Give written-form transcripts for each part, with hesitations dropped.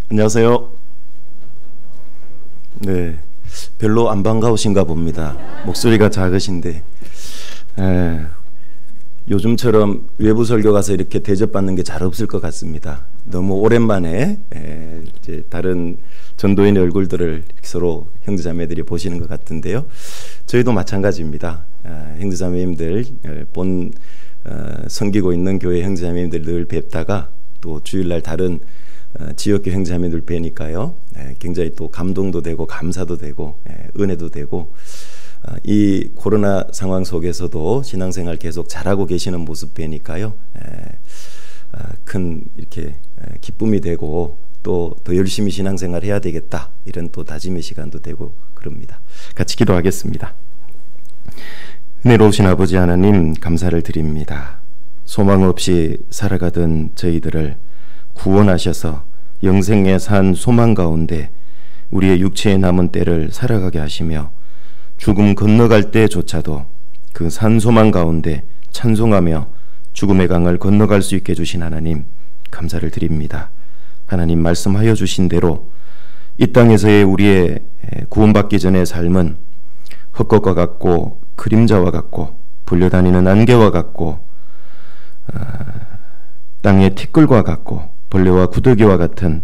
안녕하세요. 네, 별로 안 반가우신가 봅니다. 목소리가 작으신데. 요즘처럼 외부 설교 가서 이렇게 대접받는 게 잘 없을 것 같습니다. 너무 오랜만에 이제 다른 전도인의 얼굴들을 서로 형제자매들이 보시는 것 같은데요. 저희도 마찬가지입니다. 형제자매님들 섬기고 있는 교회 형제자매님들 늘 뵙다가 또 주일날 다른 지역교 형제자매들 뵈니까요. 굉장히 또 감동도 되고 감사도 되고 은혜도 되고, 이 코로나 상황 속에서도 신앙생활 계속 잘하고 계시는 모습 뵈니까요. 큰 이렇게 기쁨이 되고 또 더 열심히 신앙생활 해야 되겠다, 이런 또 다짐의 시간도 되고 그럽니다. 같이 기도하겠습니다. 은혜로우신 아버지 하나님, 감사를 드립니다. 소망 없이 살아가던 저희들을 구원하셔서 영생의 산 소망 가운데 우리의 육체에 남은 때를 살아가게 하시며, 죽음 건너갈 때조차도 그 산 소망 가운데 찬송하며 죽음의 강을 건너갈 수 있게 해주신 하나님, 감사를 드립니다. 하나님, 말씀하여 주신 대로 이 땅에서의 우리의 구원받기 전의 삶은 헛것과 같고 그림자와 같고 불려다니는 안개와 같고 땅의 티끌과 같고 벌레와 구더기와 같은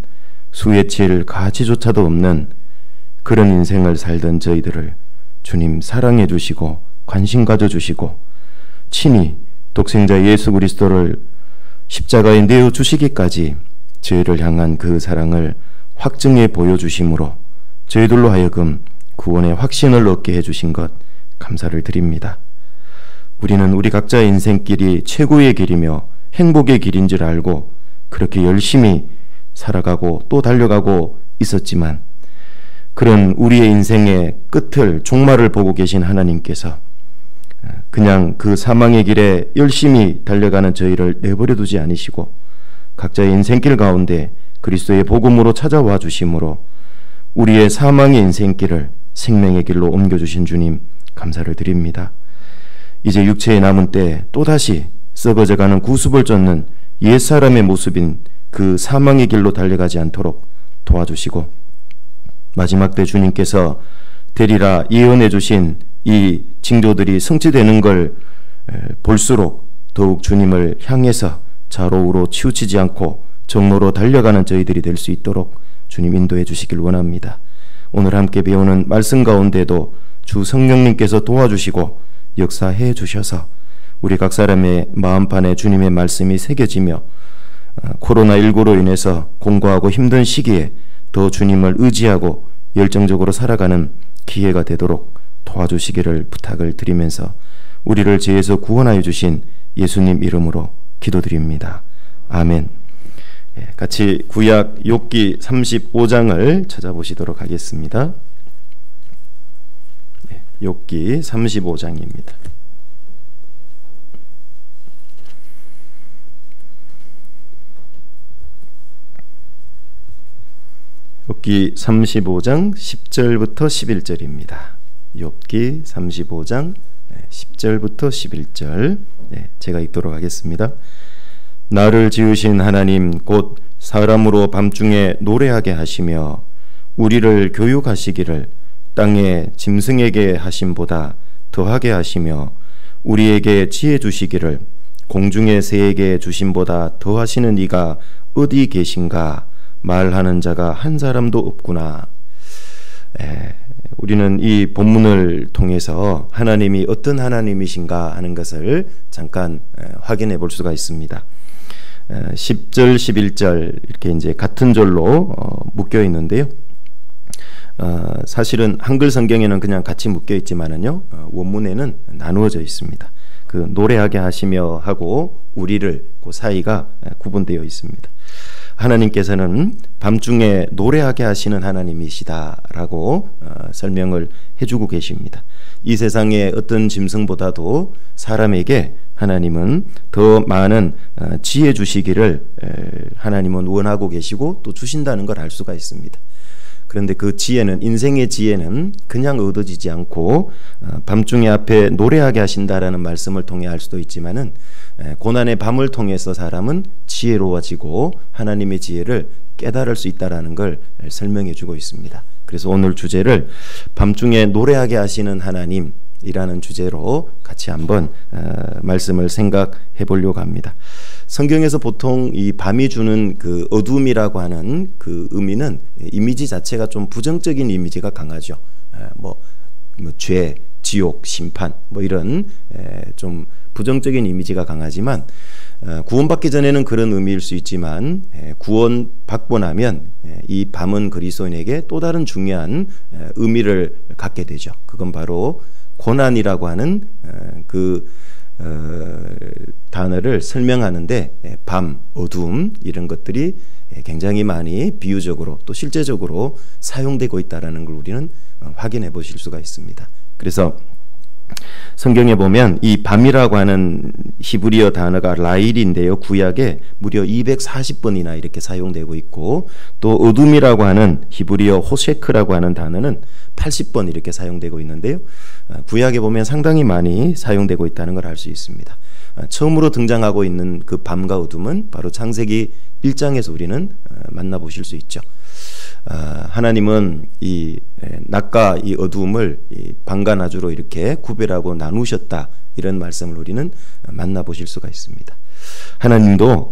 수에 칠 가치조차도 없는 그런 인생을 살던 저희들을 주님 사랑해 주시고 관심 가져 주시고 친히 독생자 예수 그리스도를 십자가에 내어 주시기까지 저희를 향한 그 사랑을 확증해 보여주심으로 저희들로 하여금 구원의 확신을 얻게 해주신 것 감사를 드립니다. 우리는 우리 각자의 인생길이 최고의 길이며 행복의 길인 줄 알고 그렇게 열심히 살아가고 또 달려가고 있었지만, 그런 우리의 인생의 끝을, 종말을 보고 계신 하나님께서 그냥 그 사망의 길에 열심히 달려가는 저희를 내버려 두지 않으시고 각자의 인생길 가운데 그리스도의 복음으로 찾아와 주심으로 우리의 사망의 인생길을 생명의 길로 옮겨주신 주님, 감사를 드립니다. 이제 육체에 남은 때 또다시 썩어져가는 구습을 쫓는 옛사람의 모습인 그 사망의 길로 달려가지 않도록 도와주시고, 마지막 때 주님께서 되리라 예언해 주신 이 징조들이 성취되는 걸 볼수록 더욱 주님을 향해서 좌로우로 치우치지 않고 정로로 달려가는 저희들이 될 수 있도록 주님 인도해 주시길 원합니다. 오늘 함께 배우는 말씀 가운데도 주 성령님께서 도와주시고 역사해 주셔서 우리 각 사람의 마음판에 주님의 말씀이 새겨지며 코로나19로 인해서 공고하고 힘든 시기에 더 주님을 의지하고 열정적으로 살아가는 기회가 되도록 도와주시기를 부탁을 드리면서 우리를 죄에서 구원하여 주신 예수님 이름으로 기도드립니다. 아멘. 같이 구약 욥기 35장을 찾아보시도록 하겠습니다. 욥기 35장입니다. 욥기 35장 10절부터 11절입니다. 욥기 35장 10절부터 11절, 제가 읽도록 하겠습니다. 나를 지으신 하나님 곧 사람으로 밤중에 노래하게 하시며 우리를 교육하시기를 땅의 짐승에게 하심보다 더하게 하시며 우리에게 지혜 주시기를 공중의 새에게 주심보다 더하시는 이가 어디 계신가? 말하는 자가 한 사람도 없구나. 우리는 이 본문을 통해서 하나님이 어떤 하나님이신가 하는 것을 잠깐 확인해 볼 수가 있습니다. 10절, 11절 이렇게 이제 같은 절로 묶여 있는데요. 사실은 한글 성경에는 그냥 같이 묶여 있지만은요, 원문에는 나누어져 있습니다. 그 노래하게 하시며 하고 우리를 그 사이가 구분되어 있습니다. 하나님께서는 밤중에 노래하게 하시는 하나님이시다라고 설명을 해주고 계십니다. 이 세상의 어떤 짐승보다도 사람에게 하나님은 더 많은 지혜 주시기를 하나님은 원하고 계시고 또 주신다는 걸 알 수가 있습니다. 그런데 그 지혜는, 인생의 지혜는 그냥 얻어지지 않고 밤중에 앞에 노래하게 하신다라는 말씀을 통해 알 수도 있지만은 고난의 밤을 통해서 사람은 지혜로워지고 하나님의 지혜를 깨달을 수 있다라는 걸 설명해 주고 있습니다. 그래서 오늘 주제를 밤중에 노래하게 하시는 하나님이라는 주제로 같이 한번 말씀을 생각해 보려고 합니다. 성경에서 보통 이 밤이 주는 그 어둠이라고 하는 그 의미는 이미지 자체가 좀 부정적인 이미지가 강하죠. 뭐 죄, 지옥, 심판 뭐 이런 좀 부정적인 이미지가 강하지만 구원받기 전에는 그런 의미일 수 있지만 구원받고 나면 이 밤은 그리스도인에게 또 다른 중요한 의미를 갖게 되죠. 그건 바로 고난이라고 하는 그 단어를 설명하는데 밤, 어둠 이런 것들이 굉장히 많이 비유적으로 또 실제적으로 사용되고 있다는 걸 우리는 확인해 보실 수가 있습니다. 그래서 성경에 보면 이 밤이라고 하는 히브리어 단어가 라일인데요. 구약에 무려 240번이나 이렇게 사용되고 있고, 또 어둠이라고 하는 히브리어 호셰크라고 하는 단어는 80번 이렇게 사용되고 있는데요. 구약에 보면 상당히 많이 사용되고 있다는 걸 알 수 있습니다. 처음으로 등장하고 있는 그 밤과 어둠은 바로 창세기 1장에서 우리는 만나보실 수 있죠. 하나님은 이 낮과 이 어두움을 이 밤과 낮으로 이렇게 구별하고 나누셨다, 이런 말씀을 우리는 만나보실 수가 있습니다.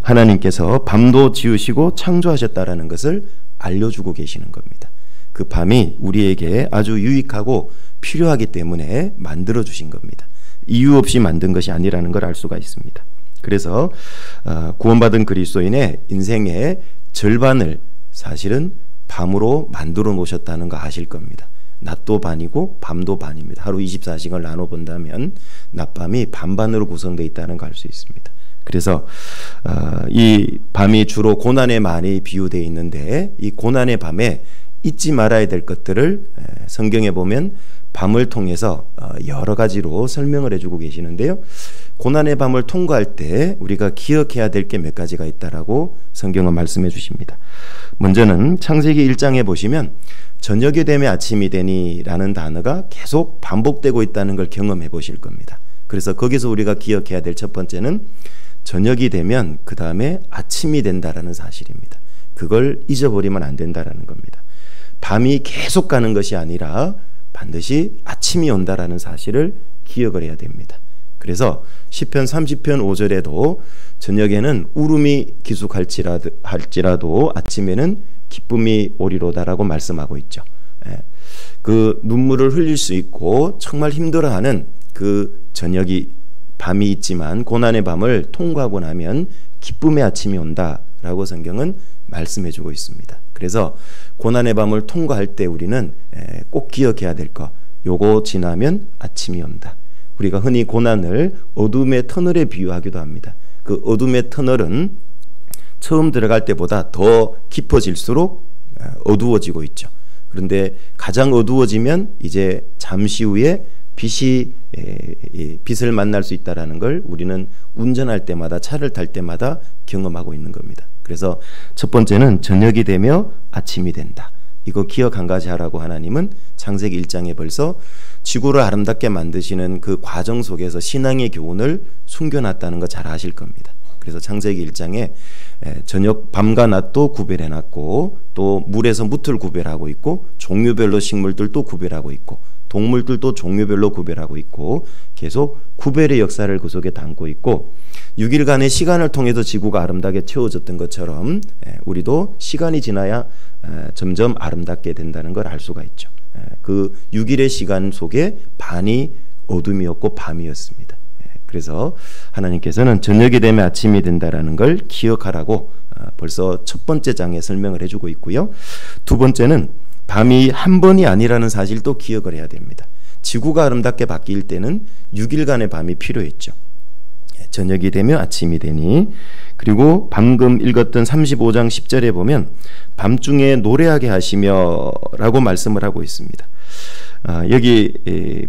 하나님께서 밤도 지으시고 창조하셨다라는 것을 알려주고 계시는 겁니다. 그 밤이 우리에게 아주 유익하고 필요하기 때문에 만들어 주신 겁니다. 이유 없이 만든 것이 아니라는 걸 알 수가 있습니다. 그래서 구원받은 그리스도인의 인생의 절반을 사실은 밤으로 만들어 놓으셨다는 거 아실 겁니다. 낮도 반이고 밤도 반입니다. 하루 24시간을 나눠 본다면 낮밤이 반반으로 구성되어 있다는 거 알 수 있습니다. 그래서 이 밤이 주로 고난에 많이 비유되어 있는데, 이 고난의 밤에 잊지 말아야 될 것들을 성경에 보면 밤을 통해서 여러 가지로 설명을 해주고 계시는데요. 고난의 밤을 통과할 때 우리가 기억해야 될 게 몇 가지가 있다라고 성경은 말씀해 주십니다. 먼저는 창세기 1장에 보시면 저녁이 되면 아침이 되니 라는 단어가 계속 반복되고 있다는 걸 경험해 보실 겁니다. 그래서 거기서 우리가 기억해야 될 첫 번째는 저녁이 되면 그 다음에 아침이 된다라는 사실입니다. 그걸 잊어버리면 안 된다라는 겁니다. 밤이 계속 가는 것이 아니라 반드시 아침이 온다라는 사실을 기억을 해야 됩니다. 그래서 시편 30편 5절에도 저녁에는 울음이 기숙할지라도 아침에는 기쁨이 오리로다라고 말씀하고 있죠. 그 눈물을 흘릴 수 있고 정말 힘들어하는 그 밤이 있지만 고난의 밤을 통과하고 나면 기쁨의 아침이 온다라고 성경은 말씀해주고 있습니다. 그래서 고난의 밤을 통과할 때 우리는 꼭 기억해야 될 것, 요거 지나면 아침이 온다. 우리가 흔히 고난을 어둠의 터널에 비유하기도 합니다. 그 어둠의 터널은 처음 들어갈 때보다 더 깊어질수록 어두워지고 있죠. 그런데 가장 어두워지면 이제 잠시 후에 빛을 만날 수 있다는 걸 우리는 운전할 때마다, 차를 탈 때마다 경험하고 있는 겁니다. 그래서 첫 번째는 저녁이 되며 아침이 된다. 이거 기억 한 가지 하라고 하나님은 창세기 1장에 벌써 지구를 아름답게 만드시는 그 과정 속에서 신앙의 교훈을 숨겨놨다는 거 잘 아실 겁니다. 그래서 창세기 1장에 밤과 낮도 구별해놨고, 또 물에서 무틀 구별하고 있고, 종류별로 식물들도 구별하고 있고, 동물들도 종류별로 구별하고 있고, 계속 구별의 역사를 그 속에 담고 있고, 6일간의 시간을 통해서 지구가 아름답게 채워졌던 것처럼 우리도 시간이 지나야 점점 아름답게 된다는 걸 알 수가 있죠. 그 6일의 시간 속에 반이 어둠이었고 밤이었습니다. 그래서 하나님께서는 저녁이 되면 아침이 된다라는 걸 기억하라고 벌써 첫 번째 장에 설명을 해주고 있고요. 두 번째는 밤이 한 번이 아니라는 사실도 기억을 해야 됩니다. 지구가 아름답게 바뀔 때는 6일간의 밤이 필요했죠. 저녁이 되면 아침이 되니. 그리고 방금 읽었던 35장 10절에 보면 밤중에 노래하게 하시며 라고 말씀을 하고 있습니다. 여기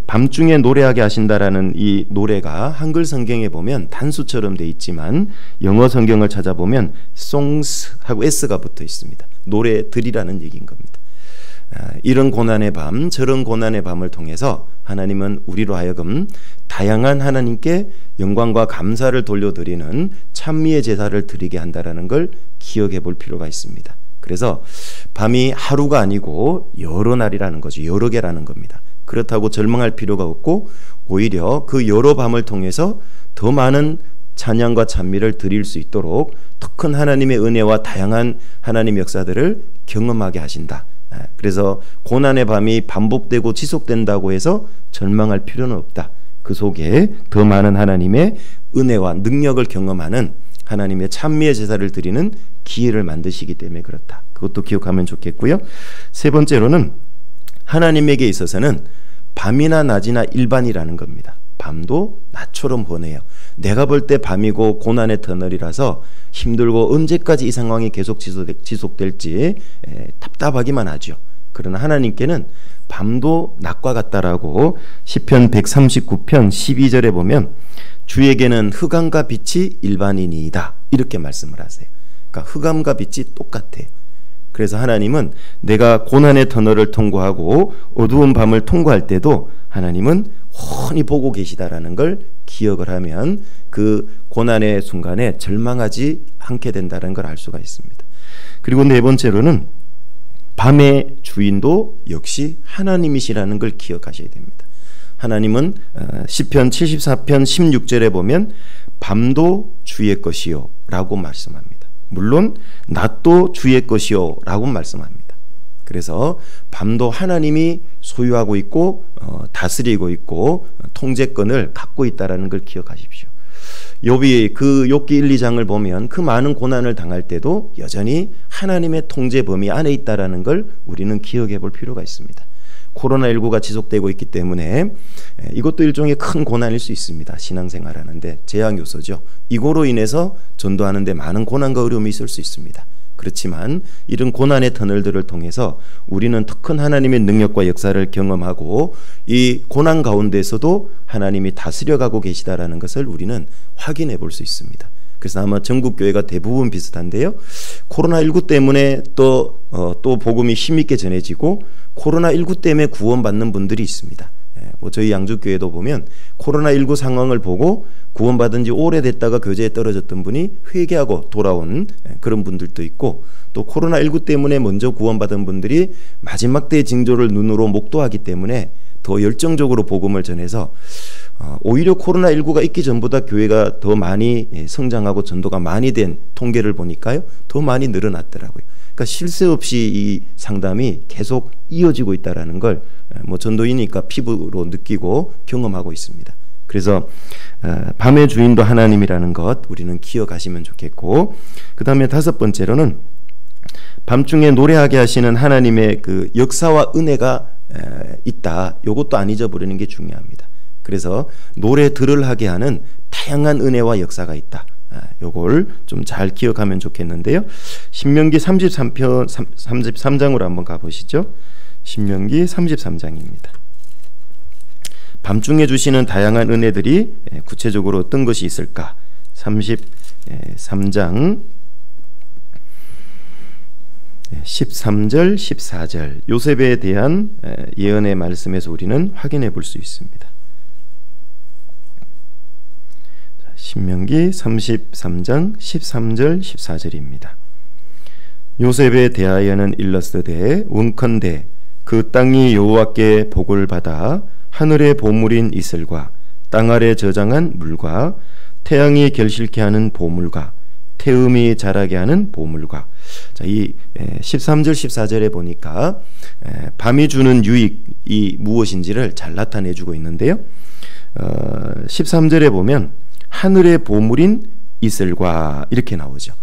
밤중에 노래하게 하신다라는 이 노래가 한글 성경에 보면 단수처럼 돼 있지만 영어 성경을 찾아보면 songs 하고 s가 붙어 있습니다. 노래들이라는 얘기인 겁니다. 이런 고난의 밤, 저런 고난의 밤을 통해서 하나님은 우리로 하여금 다양한 하나님께 영광과 감사를 돌려드리는 찬미의 제사를 드리게 한다는 걸 기억해 볼 필요가 있습니다. 그래서 밤이 하루가 아니고 여러 날이라는 거죠. 여러 개라는 겁니다. 그렇다고 절망할 필요가 없고 오히려 그 여러 밤을 통해서 더 많은 찬양과 찬미를 드릴 수 있도록 더 큰 하나님의 은혜와 다양한 하나님 역사들을 경험하게 하신다. 그래서 고난의 밤이 반복되고 지속된다고 해서 절망할 필요는 없다. 그 속에 더 많은 하나님의 은혜와 능력을 경험하는 하나님의 찬미의 제사를 드리는 기회를 만드시기 때문에 그렇다. 그것도 기억하면 좋겠고요. 세 번째로는 하나님에게 있어서는 밤이나 낮이나 일반이라는 겁니다. 밤도 낮처럼 보내요. 내가 볼 때 밤이고 고난의 터널이라서 힘들고 언제까지 이 상황이 계속 지속될지 답답하기만 하죠. 그러나 하나님께는 밤도 낮과 같다라고 시편 139편 12절에 보면 주에게는 흑암과 빛이 일반이니이다 이렇게 말씀을 하세요. 그러니까 흑암과 빛이 똑같아요. 그래서 하나님은 내가 고난의 터널을 통과하고 어두운 밤을 통과할 때도 하나님은 훤히 보고 계시다라는 걸 기억을 하면 그 고난의 순간에 절망하지 않게 된다는 걸 알 수가 있습니다. 그리고 네 번째로는 밤의 주인도 역시 하나님이시라는 걸 기억하셔야 됩니다. 하나님은 시편 74편 16절에 보면 밤도 주의 것이요 라고 말씀합니다. 물론 낮도 주의 것이요 라고 말씀합니다. 그래서 밤도 하나님이 소유하고 있고 다스리고 있고 통제권을 갖고 있다는 걸 기억하십시오. 욥이 그 욥기 1, 2장을 보면 그 많은 고난을 당할 때도 여전히 하나님의 통제 범위 안에 있다는 걸 우리는 기억해 볼 필요가 있습니다. 코로나19가 지속되고 있기 때문에 이것도 일종의 큰 고난일 수 있습니다. 신앙생활 하는데 제약 요소죠. 이거로 인해서 전도하는데 많은 고난과 어려움이 있을 수 있습니다. 그렇지만 이런 고난의 터널들을 통해서 우리는 더 큰 하나님의 능력과 역사를 경험하고 이 고난 가운데서도 하나님이 다스려가고 계시다라는 것을 우리는 확인해 볼 수 있습니다. 그래서 아마 전국 교회가 대부분 비슷한데요. 코로나19 때문에 또 복음이 힘있게 전해지고 코로나19 때문에 구원받는 분들이 있습니다. 저희 양주교회도 보면 코로나19 상황을 보고 구원받은 지 오래됐다가 교제에 떨어졌던 분이 회개하고 돌아온 그런 분들도 있고, 또 코로나19 때문에 먼저 구원받은 분들이 마지막 때의 징조를 눈으로 목도하기 때문에 더 열정적으로 복음을 전해서 오히려 코로나19가 있기 전보다 교회가 더 많이 성장하고 전도가 많이 된 통계를 보니까요, 더 많이 늘어났더라고요. 그러니까 쉴 새 없이 이 상담이 계속 이어지고 있다는 걸 전도이니까 피부로 느끼고 경험하고 있습니다. 그래서 밤의 주인도 하나님이라는 것 우리는 기억하시면 좋겠고, 그 다음에 다섯 번째로는 밤중에 노래하게 하시는 하나님의 그 역사와 은혜가 있다. 이것도 안 잊어버리는 게 중요합니다. 그래서 노래 들을 하게 하는 다양한 은혜와 역사가 있다. 요걸 좀 잘 기억하면 좋겠는데요. 신명기 33장으로 한번 가보시죠. 신명기 33장입니다. 밤중에 주시는 다양한 은혜들이 구체적으로 어떤 것이 있을까? 33장 13절 14절 요셉에 대한 예언의 말씀에서 우리는 확인해 볼 수 있습니다. 신명기 33장 13절 14절입니다. 요셉에 대하여는 일렀으되 원컨대 그 땅이 여호와께 복을 받아 하늘의 보물인 이슬과 땅 아래 저장한 물과 태양이 결실케 하는 보물과 태음이 자라게 하는 보물과, 자, 이 13절 14절에 보니까 밤이 주는 유익이 무엇인지를 잘 나타내주고 있는데요. 13절에 보면 하늘의 보물인 이슬과 이렇게 나오죠.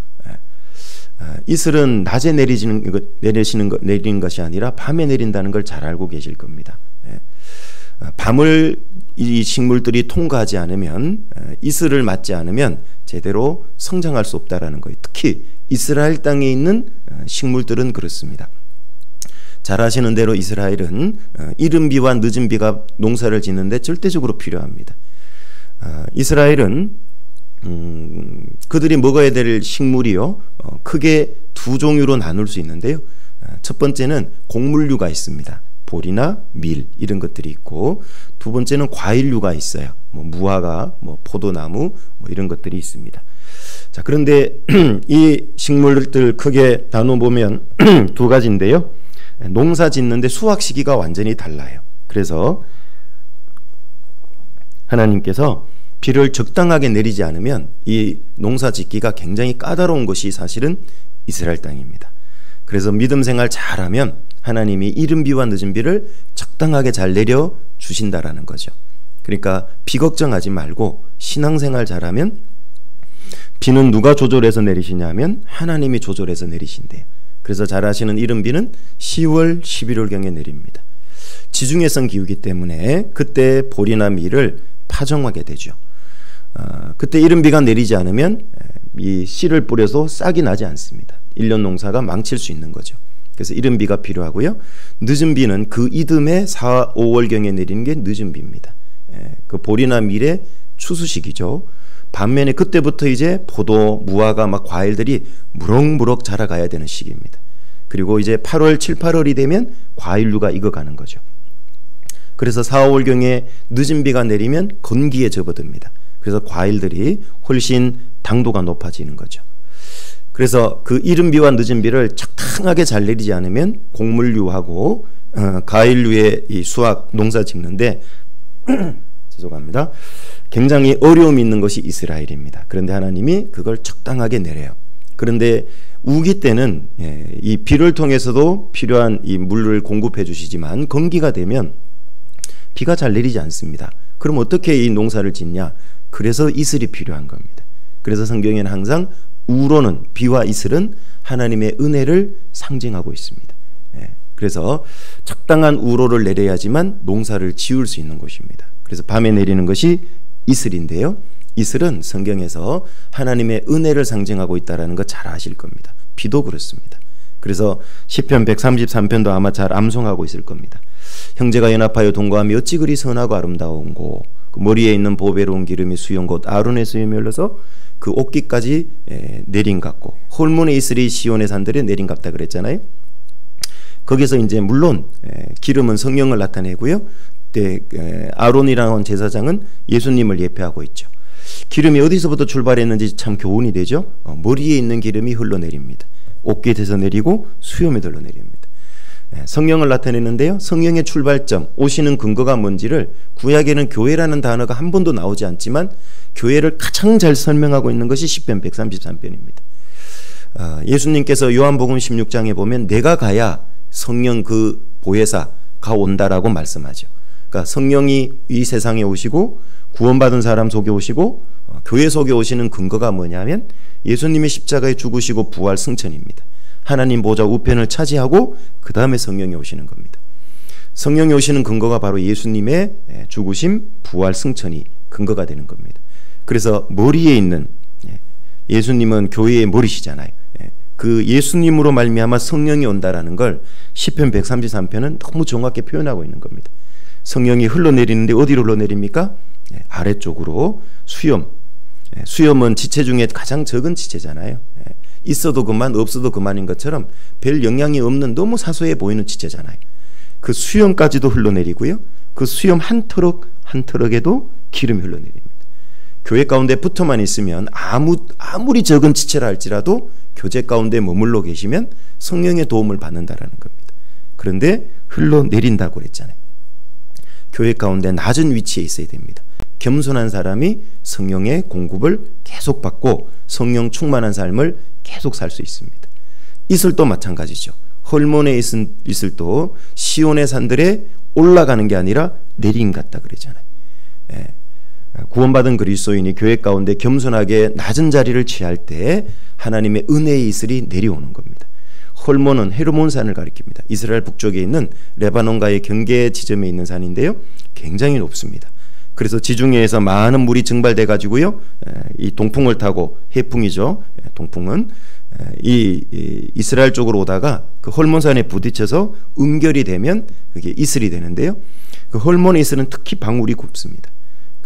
이슬은 낮에 내리는 것이 아니라 밤에 내린다는 걸 잘 알고 계실 겁니다. 밤을 이 식물들이 통과하지 않으면, 이슬을 맞지 않으면 제대로 성장할 수 없다라는 거예요. 특히 이스라엘 땅에 있는 식물들은 그렇습니다. 잘 아시는 대로 이스라엘은 이른 비와 늦은 비가 농사를 짓는데 절대적으로 필요합니다. 이스라엘은 그들이 먹어야 될 식물이요, 크게 두 종류로 나눌 수 있는데요. 첫 번째는 곡물류가 있습니다. 보리나 밀 이런 것들이 있고, 두 번째는 과일류가 있어요. 뭐 무화과, 뭐 포도나무, 뭐 이런 것들이 있습니다. 자, 그런데 이 식물들 크게 나눠 보면 두 가지인데요. 농사 짓는데 수확 시기가 완전히 달라요. 그래서 하나님께서 비를 적당하게 내리지 않으면 이 농사 짓기가 굉장히 까다로운 것이 사실은 이스라엘 땅입니다. 그래서 믿음 생활 잘하면 하나님이 이른 비와 늦은 비를 적당하게 잘 내려 주신다라는 거죠. 그러니까 비 걱정하지 말고 신앙생활 잘하면 비는 누가 조절해서 내리시냐면 하나님이 조절해서 내리신대요. 그래서 잘 아시는 이른 비는 10월, 11월경에 내립니다. 지중해성 기후이기 때문에 그때 보리나 밀을 파종하게 되죠. 그때 이른 비가 내리지 않으면 이 씨를 뿌려도 싹이 나지 않습니다. 1년 농사가 망칠 수 있는 거죠. 그래서 이른 비가 필요하고요. 늦은 비는 그 이듬해 4, 5월경에 내리는 게 늦은 비입니다. 그 보리나 밀의 추수시기죠. 반면에 그때부터 이제 포도, 무화과 막 과일들이 무럭무럭 자라가야 되는 시기입니다. 그리고 이제 8월, 7, 8월이 되면 과일류가 익어가는 거죠. 그래서 4, 5월경에 늦은 비가 내리면 건기에 접어듭니다. 그래서 과일들이 훨씬 당도가 높아지는 거죠. 그래서 그 이른 비와 늦은 비를 적당하게 잘 내리지 않으면 곡물류하고 과일류의 이 수확 농사 짓는데 죄송합니다. 굉장히 어려움이 있는 것이 이스라엘입니다. 그런데 하나님이 그걸 적당하게 내려요. 그런데 우기 때는 이 비를 통해서도 필요한 이 물을 공급해 주시지만 건기가 되면 비가 잘 내리지 않습니다. 그럼 어떻게 이 농사를 짓냐? 그래서 이슬이 필요한 겁니다. 그래서 성경에는 항상 우로는 비와 이슬은 하나님의 은혜를 상징하고 있습니다. 그래서 적당한 우로를 내려야지만 농사를 지을 수 있는 것입니다. 그래서 밤에 내리는 것이 이슬인데요. 이슬은 성경에서 하나님의 은혜를 상징하고 있다는 거 잘 아실 겁니다. 비도 그렇습니다. 그래서 시편 133편도 아마 잘 암송하고 있을 겁니다. 형제가 연합하여 동거하며 어찌 그리 선하고 아름다운고, 그 머리에 있는 보배로운 기름이 수염 곧 아론의 수염이 흘러서 그 옷깃까지 내린 같고, 홀몬의 이슬이 시온의 산들에 내린 같다 그랬잖아요. 거기서 이제 물론 기름은 성령을 나타내고요. 아론이라는 제사장은 예수님을 예표하고 있죠. 기름이 어디서부터 출발했는지 참 교훈이 되죠. 머리에 있는 기름이 흘러내립니다. 옷깃에서 내리고 수염에 흘러내립니다. 성령을 나타내는데요. 성령의 출발점, 오시는 근거가 뭔지를 구약에는 교회라는 단어가 한 번도 나오지 않지만 교회를 가장 잘 설명하고 있는 것이 시편 133편입니다. 예수님께서 요한복음 16장에 보면 내가 가야 성령 그 보혜사가 온다라고 말씀하죠. 그러니까 성령이 이 세상에 오시고 구원받은 사람 속에 오시고 교회 속에 오시는 근거가 뭐냐면 예수님이 십자가에 죽으시고 부활 승천입니다. 하나님 보좌 우편을 차지하고 그 다음에 성령이 오시는 겁니다. 성령이 오시는 근거가 바로 예수님의 죽으심, 부활, 승천이 근거가 되는 겁니다. 그래서 머리에 있는, 예수님은 교회의 머리시잖아요. 그 예수님으로 말미암아 성령이 온다라는 걸 시편 133편은 너무 정확히 표현하고 있는 겁니다. 성령이 흘러내리는데 어디로 흘러내립니까? 아래쪽으로 수염. 수염은 지체 중에 가장 적은 지체잖아요. 있어도 그만 없어도 그만인 것처럼 별 영향이 없는 너무 사소해 보이는 지체잖아요. 그 수염까지도 흘러내리고요. 그 수염 한 트럭 한 트럭에도 기름이 흘러내립니다. 교회 가운데 붙어만 있으면 아무리 적은 지체라 할지라도 교제 가운데 머물러 계시면 성령의 도움을 받는다라는 겁니다. 그런데 흘러내린다고 그랬잖아요. 교회 가운데 낮은 위치에 있어야 됩니다. 겸손한 사람이 성령의 공급을 계속 받고 성령 충만한 삶을 계속 살 수 있습니다. 이슬도 마찬가지죠. 헐몬의 이슬도 시온의 산들에 올라가는 게 아니라 내림 같다 그러잖아요. 구원받은 그리스도인이 교회 가운데 겸손하게 낮은 자리를 취할 때 하나님의 은혜의 이슬이 내려오는 겁니다. 헐몬은 헤르몬 산을 가리킵니다. 이스라엘 북쪽에 있는 레바논과의 경계 지점에 있는 산인데요. 굉장히 높습니다. 그래서 지중해에서 많은 물이 증발돼 가지고요. 이 동풍을 타고, 해풍이죠. 동풍은 이 이스라엘 쪽으로 오다가 그 헐몬산에 부딪혀서 응결이 되면 그게 이슬이 되는데요. 그 헐몬의 이슬은 특히 방울이 곱습니다.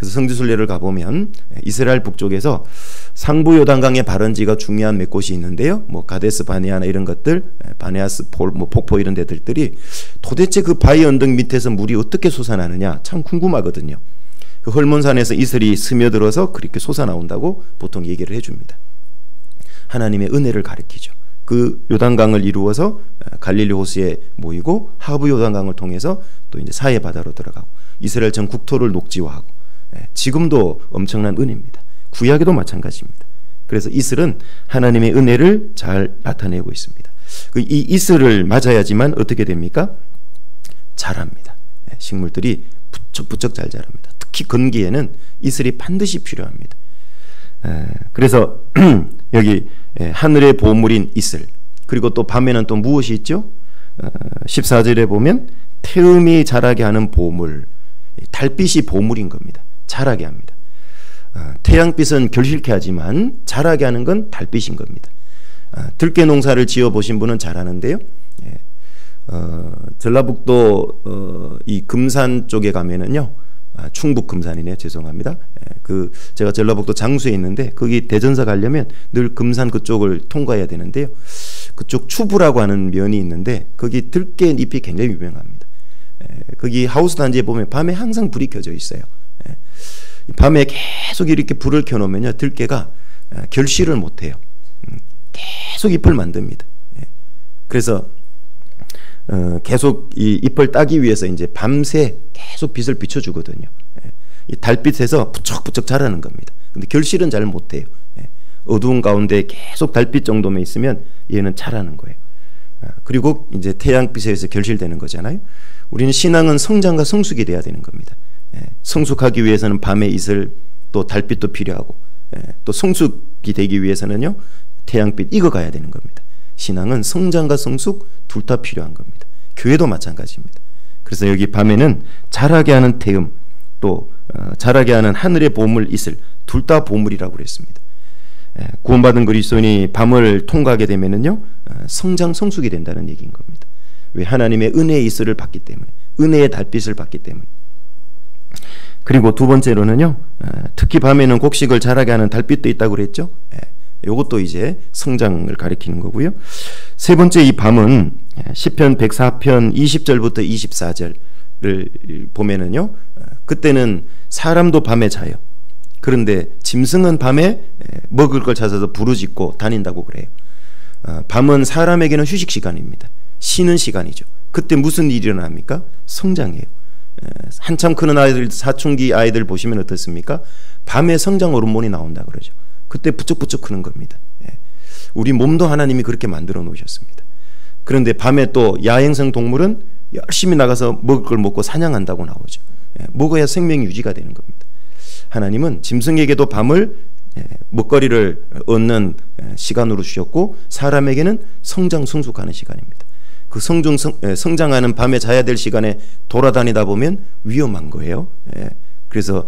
그래서 성지순례를 가보면 이스라엘 북쪽에서 상부 요단강의 발원지가 중요한 몇 곳이 있는데요. 뭐 가데스 바네아나 이런 것들, 바네아스 뭐 폭포 이런 데들이 도대체 그 바위 언덕 밑에서 물이 어떻게 솟아나느냐 참 궁금하거든요. 그 헐몬산에서 이슬이 스며들어서 그렇게 솟아나온다고 보통 얘기를 해줍니다. 하나님의 은혜를 가리키죠. 그 요단강을 이루어서 갈릴리 호수에 모이고 하부 요단강을 통해서 또 이제 사해 바다로 들어가고 이스라엘 전 국토를 녹지화하고 지금도 엄청난 은혜입니다. 구약에도 마찬가지입니다. 그래서 이슬은 하나님의 은혜를 잘 나타내고 있습니다. 이 이슬을 맞아야지만 어떻게 됩니까? 자랍니다. 식물들이 부쩍부쩍 잘 자랍니다. 특히 건기에는 이슬이 반드시 필요합니다. 그래서 여기 하늘의 보물인 이슬, 그리고 또 밤에는 또 무엇이 있죠? 14절에 보면 태음이 자라게 하는 보물, 달빛이 보물인 겁니다. 자라게 합니다. 태양빛은 결실케 하지만 자라게 하는 건 달빛인 겁니다. 들깨 농사를 지어보신 분은 잘 아는데요. 전라북도 이 금산 쪽에 가면은요, 충북 금산이네요. 죄송합니다. 제가 전라북도 장수에 있는데 거기 대전사 가려면 늘 금산 그쪽을 통과해야 되는데요. 그쪽 추부라고 하는 면이 있는데 거기 들깨 잎이 굉장히 유명합니다. 거기 하우스 단지에 보면 밤에 항상 불이 켜져 있어요. 밤에 계속 이렇게 불을 켜놓으면요, 들깨가 결실을 못해요. 계속 잎을 만듭니다. 그래서 계속 이 잎을 따기 위해서 이제 밤새 계속 빛을 비춰주거든요. 이 달빛에서 부쩍부쩍 자라는 겁니다. 근데 결실은 잘 못해요. 어두운 가운데 계속 달빛 정도만 있으면 얘는 자라는 거예요. 그리고 이제 태양빛에 의해서 결실되는 거잖아요. 우리는 신앙은 성장과 성숙이 돼야 되는 겁니다. 성숙하기 위해서는 밤의 이슬, 또 달빛도 필요하고, 또 성숙이 되기 위해서는요, 태양빛 익어가야 되는 겁니다. 신앙은 성장과 성숙 둘 다 필요한 겁니다. 교회도 마찬가지입니다. 그래서 여기 밤에는 자라게 하는 태음, 또 자라게 하는 하늘의 보물 이슬, 둘 다 보물이라고 그랬습니다. 구원받은 그리스도인이 밤을 통과하게 되면은요, 성장 성숙이 된다는 얘기인 겁니다. 왜? 하나님의 은혜의 이슬을 받기 때문에, 은혜의 달빛을 받기 때문에. 그리고 두 번째로는요, 특히 밤에는 곡식을 자라게 하는 달빛도 있다고 그랬죠. 이것도 이제 성장을 가리키는 거고요. 세 번째, 이 밤은 시편 104편 20절부터 24절을 보면은요, 그때는 사람도 밤에 자요. 그런데 짐승은 밤에 먹을 걸 찾아서 부르짖고 다닌다고 그래요. 밤은 사람에게는 휴식 시간입니다. 쉬는 시간이죠. 그때 무슨 일이 일어납니까? 성장이에요. 한참 크는 아이들, 사춘기 아이들 보시면 어떻습니까? 밤에 성장 호르몬이 나온다 그러죠. 그때 부쩍부쩍 크는 겁니다. 우리 몸도 하나님이 그렇게 만들어 놓으셨습니다. 그런데 밤에 또 야행성 동물은 열심히 나가서 먹을 걸 먹고 사냥한다고 나오죠. 먹어야 생명 유지가 되는 겁니다. 하나님은 짐승에게도 밤을 먹거리를 얻는 시간으로 주셨고, 사람에게는 성장 성숙하는 시간입니다. 그 성장하는 밤에 자야 될 시간에 돌아다니다 보면 위험한 거예요. 그래서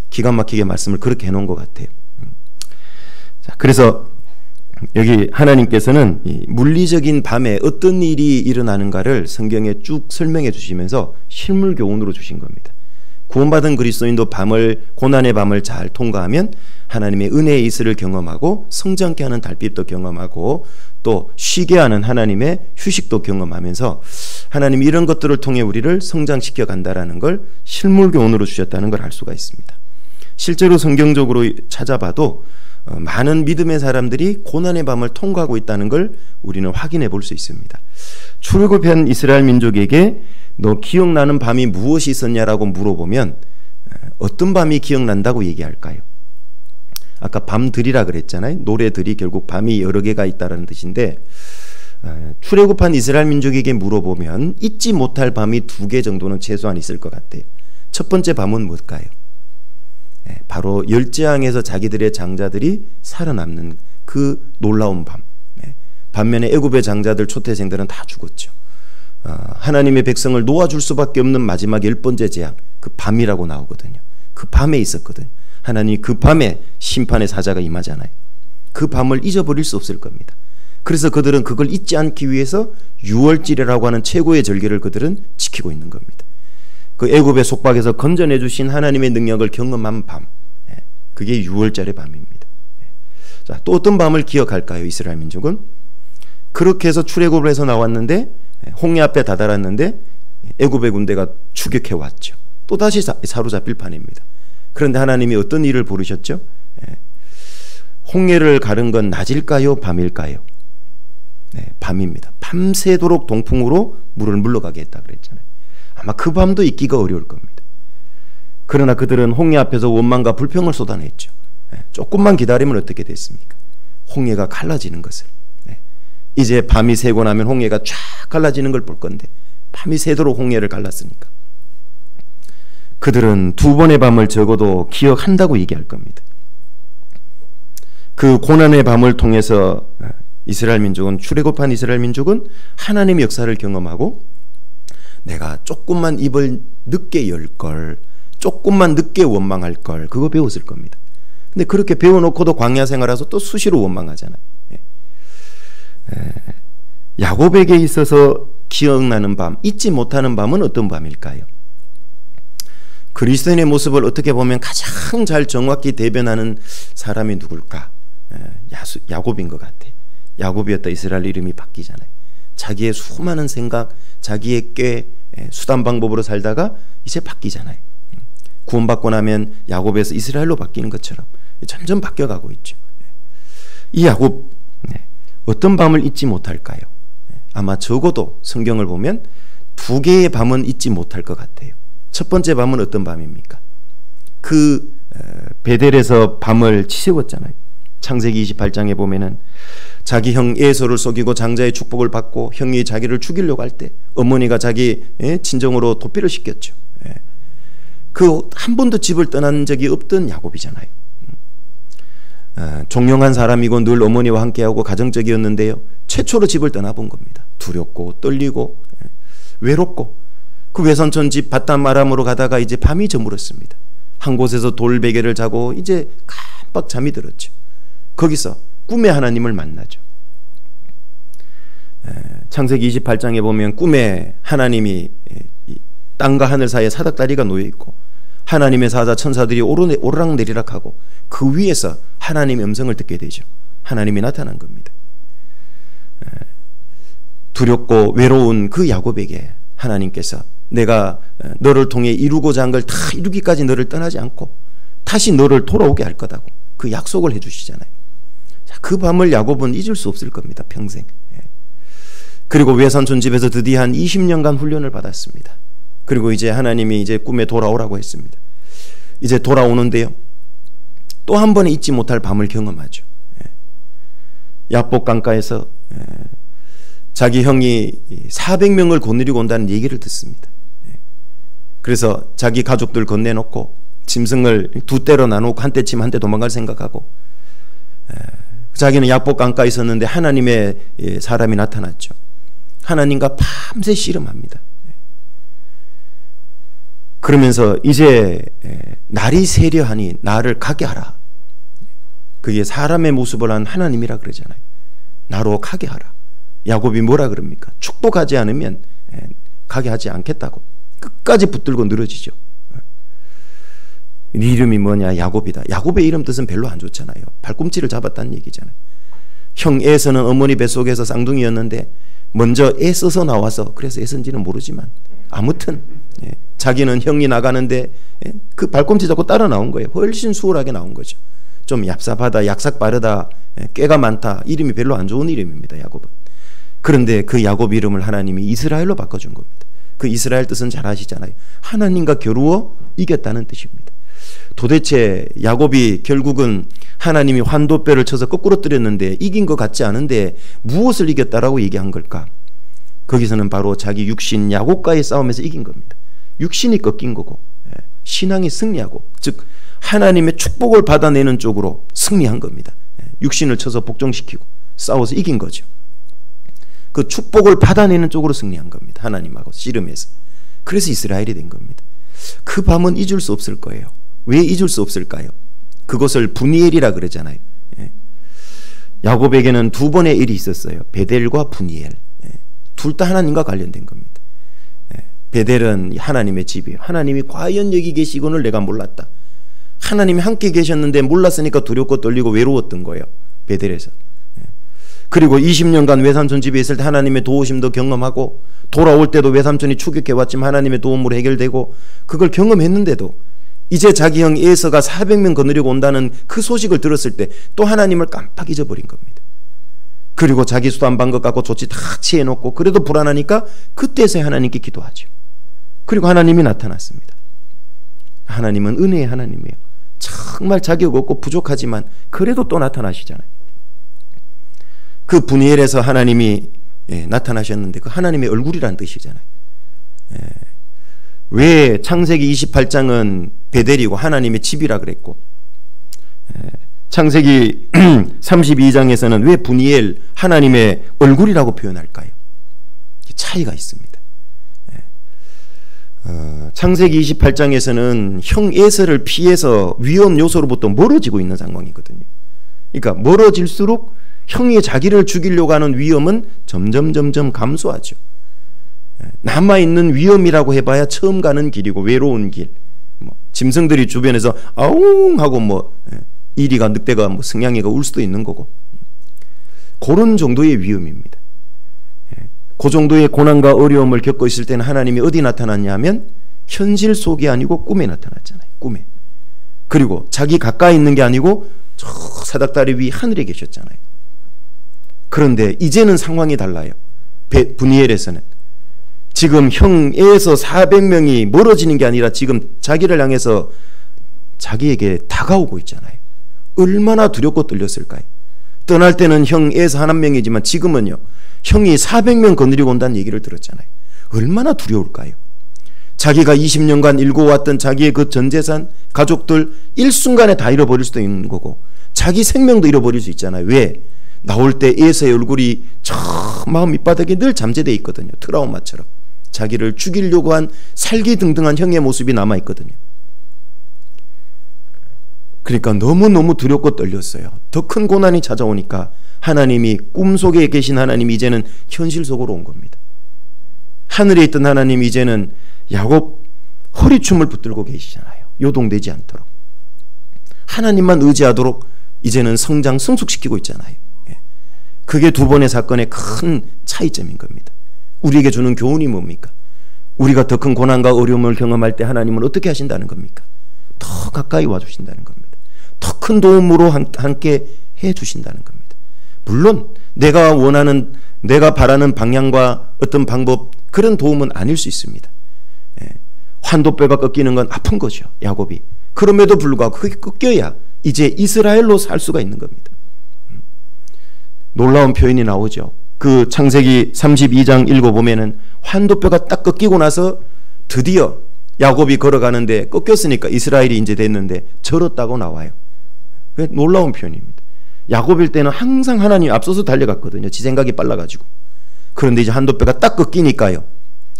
기가 막히게 말씀을 그렇게 해놓은 것 같아요. 자, 그래서 여기 하나님께서는 이 물리적인 밤에 어떤 일이 일어나는가를 성경에 쭉 설명해 주시면서 실물 교훈으로 주신 겁니다. 구원받은 그리스도인도 밤을, 고난의 밤을 잘 통과하면 하나님의 은혜의 이슬을 경험하고, 성장케 하는 달빛도 경험하고, 또 쉬게 하는 하나님의 휴식도 경험하면서 하나님이 이런 것들을 통해 우리를 성장시켜 간다라는 걸 실물 교훈으로 주셨다는 걸 알 수가 있습니다. 실제로 성경적으로 찾아봐도 많은 믿음의 사람들이 고난의 밤을 통과하고 있다는 걸 우리는 확인해 볼 수 있습니다. 출애굽한 이스라엘 민족에게 너 기억나는 밤이 무엇이 있었냐라고 물어보면 어떤 밤이 기억난다고 얘기할까요? 아까 밤들이라 그랬잖아요. 노래들이 결국 밤이 여러 개가 있다는 뜻인데, 출애굽한 이스라엘 민족에게 물어보면 잊지 못할 밤이 2개 정도는 최소한 있을 것 같아요. 첫 번째 밤은 뭘까요? 바로 열재앙에서 자기들의 장자들이 살아남는 그 놀라운 밤. 반면에 애굽의 장자들, 초태생들은 다 죽었죠. 하나님의 백성을 놓아줄 수밖에 없는 마지막 10번째 재앙, 그 밤이라고 나오거든요. 그 밤에 있었거든요. 하나님이 그 밤에 심판의 사자가 임하잖아요. 그 밤을 잊어버릴 수 없을 겁니다. 그래서 그들은 그걸 잊지 않기 위해서 유월절이라고 하는 최고의 절기를 그들은 지키고 있는 겁니다. 그 애굽의 속박에서 건져내 주신 하나님의 능력을 경험한 밤, 그게 6월절의 밤입니다. 자, 또 어떤 밤을 기억할까요? 이스라엘 민족은 그렇게 해서 출애굽을 해서 나왔는데 홍해 앞에 다다랐는데 애굽의 군대가 추격해 왔죠. 또 다시 사로잡힐 판입니다. 그런데 하나님이 어떤 일을 부르셨죠? 홍해를 가른 건 낮일까요? 밤일까요? 밤입니다. 밤새도록 동풍으로 물을 물러가게 했다 그랬잖아요. 아마 그 밤도 잊기가 어려울 겁니다. 그러나 그들은 홍해 앞에서 원망과 불평을 쏟아냈죠. 조금만 기다리면 어떻게 됐습니까? 홍해가 갈라지는 것을. 이제 밤이 새고 나면 홍해가 쫙 갈라지는 걸 볼 건데 밤이 새도록 홍해를 갈랐으니까 그들은 두 번의 밤을 적어도 기억한다고 얘기할 겁니다. 그 고난의 밤을 통해서 이스라엘 민족은, 출애굽한 이스라엘 민족은 하나님의 역사를 경험하고 내가 조금만 입을 늦게 열 걸, 조금만 늦게 원망할 걸, 그거 배웠을 겁니다. 근데 그렇게 배워놓고도 광야 생활하서 또 수시로 원망하잖아요. 야곱에게 있어서 기억나는 밤, 잊지 못하는 밤은 어떤 밤일까요? 그리스도인의 모습을 어떻게 보면 가장 잘 정확히 대변하는 사람이 누굴까? 야곱인 것 같아요. 야곱이었다 이스라엘 이름이 바뀌잖아요. 자기의 수많은 생각, 자기의 꾀, 수단 방법으로 살다가 이제 바뀌잖아요. 구원받고 나면 야곱에서 이스라엘로 바뀌는 것처럼 점점 바뀌어가고 있죠. 이 야곱, 어떤 밤을 잊지 못할까요? 아마 적어도 성경을 보면 두 개의 밤은 잊지 못할 것 같아요. 첫 번째 밤은 어떤 밤입니까? 그 베델에서 밤을 치새웠잖아요. 창세기 28장에 보면은 자기 형 에서를 속이고 장자의 축복을 받고 형이 자기를 죽이려고 할 때 어머니가 자기 친정으로 도피를 시켰죠. 그 한 번도 집을 떠난 적이 없던 야곱이잖아요. 종용한 사람이고 늘 어머니와 함께하고 가정적이었는데요, 최초로 집을 떠나본 겁니다. 두렵고 떨리고 외롭고 그 외삼촌 집 바담 아람으로 가다가 이제 밤이 저물었습니다. 한 곳에서 돌베개를 자고 이제 깜빡 잠이 들었죠. 거기서 꿈에 하나님을 만나죠. 창세기 28장에 보면 꿈에 하나님이 땅과 하늘 사이에 사닥다리가 놓여있고 하나님의 사자 천사들이 오르락내리락하고 그 위에서 하나님의 음성을 듣게 되죠. 하나님이 나타난 겁니다. 두렵고 외로운 그 야곱에게 하나님께서 내가 너를 통해 이루고자 한 걸 다 이루기까지 너를 떠나지 않고 다시 너를 돌아오게 할 거다고 그 약속을 해주시잖아요. 그 밤을 야곱은 잊을 수 없을 겁니다. 평생. 그리고 외삼촌 집에서 드디어 한 20년간 훈련을 받았습니다. 그리고 이제 하나님이 이제 꿈에 돌아오라고 했습니다. 이제 돌아오는데요, 또 한 번에 잊지 못할 밤을 경험하죠. 야복 강가에서 자기 형이 400명을 거느리고 온다는 얘기를 듣습니다. 그래서 자기 가족들 건네놓고 짐승을 두 떼로 나누고 한 떼 치면 한 떼 도망갈 생각하고, 자기는 야복 강가에 있었는데 하나님의 사람이 나타났죠. 하나님과 밤새 씨름합니다. 그러면서 이제 날이 세려하니 나를 가게 하라. 그게 사람의 모습을 한 하나님이라 그러잖아요. 나로 가게 하라. 야곱이 뭐라 그럽니까? 축복하지 않으면 가게 하지 않겠다고 끝까지 붙들고 늘어지죠. 네 이름이 뭐냐? 야곱이다. 야곱의 이름 뜻은 별로 안 좋잖아요. 발꿈치를 잡았다는 얘기잖아요. 형 에서는 어머니 뱃속에서 쌍둥이였는데 먼저 애써서 나와서, 그래서 애쓴지는 모르지만 아무튼 자기는 형이 나가는데 그 발꿈치 잡고 따라 나온 거예요. 훨씬 수월하게 나온 거죠. 좀 얍삽하다, 약삭 빠르다, 꾀가 많다, 이름이 별로 안 좋은 이름입니다. 야곱은. 그런데 그 야곱 이름을 하나님이 이스라엘로 바꿔준 겁니다. 그 이스라엘 뜻은 잘 아시잖아요. 하나님과 겨루어 이겼다는 뜻입니다. 도대체 야곱이 결국은 하나님이 환도뼈를 쳐서 거꾸로 때렸는데 이긴 것 같지 않은데 무엇을 이겼다라고 얘기한 걸까? 거기서는 바로 자기 육신 야곱과의 싸움에서 이긴 겁니다. 육신이 꺾인 거고 신앙이 승리하고, 즉 하나님의 축복을 받아내는 쪽으로 승리한 겁니다. 육신을 쳐서 복종시키고 싸워서 이긴 거죠. 그 축복을 받아내는 쪽으로 승리한 겁니다. 하나님하고 씨름해서. 그래서 이스라엘이 된 겁니다. 그 밤은 잊을 수 없을 거예요. 왜 잊을 수 없을까요? 그것을 분이엘이라 그러잖아요. 야곱에게는 두 번의 일이 있었어요. 베델과 분이엘. 둘 다 하나님과 관련된 겁니다. 베델은 하나님의 집이에요. 하나님이 과연 여기 계시고는 내가 몰랐다. 하나님이 함께 계셨는데 몰랐으니까 두렵고 떨리고 외로웠던 거예요. 베델에서. 그리고 20년간 외삼촌 집에 있을 때 하나님의 도우심도 경험하고 돌아올 때도 외삼촌이 추격해왔지만 하나님의 도움으로 해결되고 그걸 경험했는데도 이제 자기 형 에서가 400명 거느리고 온다는 그 소식을 들었을 때 또 하나님을 깜빡 잊어버린 겁니다. 그리고 자기 수단 방법 갖고 조치 다 취해놓고 그래도 불안하니까 그때서야 하나님께 기도하죠. 그리고 하나님이 나타났습니다. 하나님은 은혜의 하나님이에요. 정말 자격 없고 부족하지만 그래도 또 나타나시잖아요. 그 분이엘에서 하나님이 나타나셨는데 그 하나님의 얼굴이란 뜻이잖아요. 왜 창세기 28장은 베델이고 하나님의 집이라 그랬고 창세기 32장에서는 왜 분이엘 하나님의 얼굴이라고 표현할까요? 차이가 있습니다. 창세기 28장에서는 형 에서를 피해서 위험 요소로부터 멀어지고 있는 상황이거든요. 그러니까 멀어질수록 형이 자기를 죽이려고 하는 위험은 점점 감소하죠. 남아있는 위험이라고 해봐야 처음 가는 길이고 외로운 길. 짐승들이 주변에서 아웅 하고 이리가 늑대가 승냥이가 울 수도 있는 거고 그런 정도의 위험입니다. 그 정도의 고난과 어려움을 겪고 있을 때는 하나님이 어디 나타났냐 하면 현실 속이 아니고 꿈에 나타났잖아요. 꿈에. 그리고 자기 가까이 있는 게 아니고 저 사닥다리 위 하늘에 계셨잖아요. 그런데 이제는 상황이 달라요. 분이엘에서는 지금 형에서 400명이 멀어지는 게 아니라 지금 자기를 향해서 자기에게 다가오고 있잖아요. 얼마나 두렵고 떨렸을까요? 떠날 때는 형에서 한 명이지만 지금은요 형이 400명 거느리고 온다는 얘기를 들었잖아요. 얼마나 두려울까요? 자기가 20년간 일궈왔던 자기의 그 전재산, 가족들 일순간에 다 잃어버릴 수도 있는 거고 자기 생명도 잃어버릴 수 있잖아요. 왜? 나올 때 에서의 얼굴이 저 마음 밑바닥에 늘 잠재되어 있거든요. 트라우마처럼 자기를 죽이려고 한 살기등등한 형의 모습이 남아있거든요. 그러니까 너무너무 두렵고 떨렸어요. 더 큰 고난이 찾아오니까 하나님이 꿈속에 계신 하나님이 이제는 현실 속으로 온 겁니다. 하늘에 있던 하나님이 이제는 야곱 허리춤을 붙들고 계시잖아요. 요동되지 않도록 하나님만 의지하도록 이제는 성장 성숙시키고 있잖아요. 그게 두 번의 사건의 큰 차이점인 겁니다. 우리에게 주는 교훈이 뭡니까? 우리가 더 큰 고난과 어려움을 경험할 때 하나님은 어떻게 하신다는 겁니까? 더 가까이 와주신다는 겁니다. 더 큰 도움으로 함께 해주신다는 겁니다. 물론 내가 원하는 내가 바라는 방향과 어떤 방법 그런 도움은 아닐 수 있습니다. 환도뼈가 꺾이는 건 아픈 거죠. 야곱이. 그럼에도 불구하고 그게 꺾여야 이제 이스라엘로 살 수가 있는 겁니다. 놀라운 표현이 나오죠. 그 창세기 32장 읽어보면은 환도뼈가 딱 꺾이고 나서 드디어 야곱이 걸어가는데 꺾였으니까 이스라엘이 이제 됐는데 절었다고 나와요. 놀라운 표현입니다. 야곱일 때는 항상 하나님 앞서서 달려갔거든요. 지 생각이 빨라가지고. 그런데 이제 한도뼈가 딱 꺾이니까요.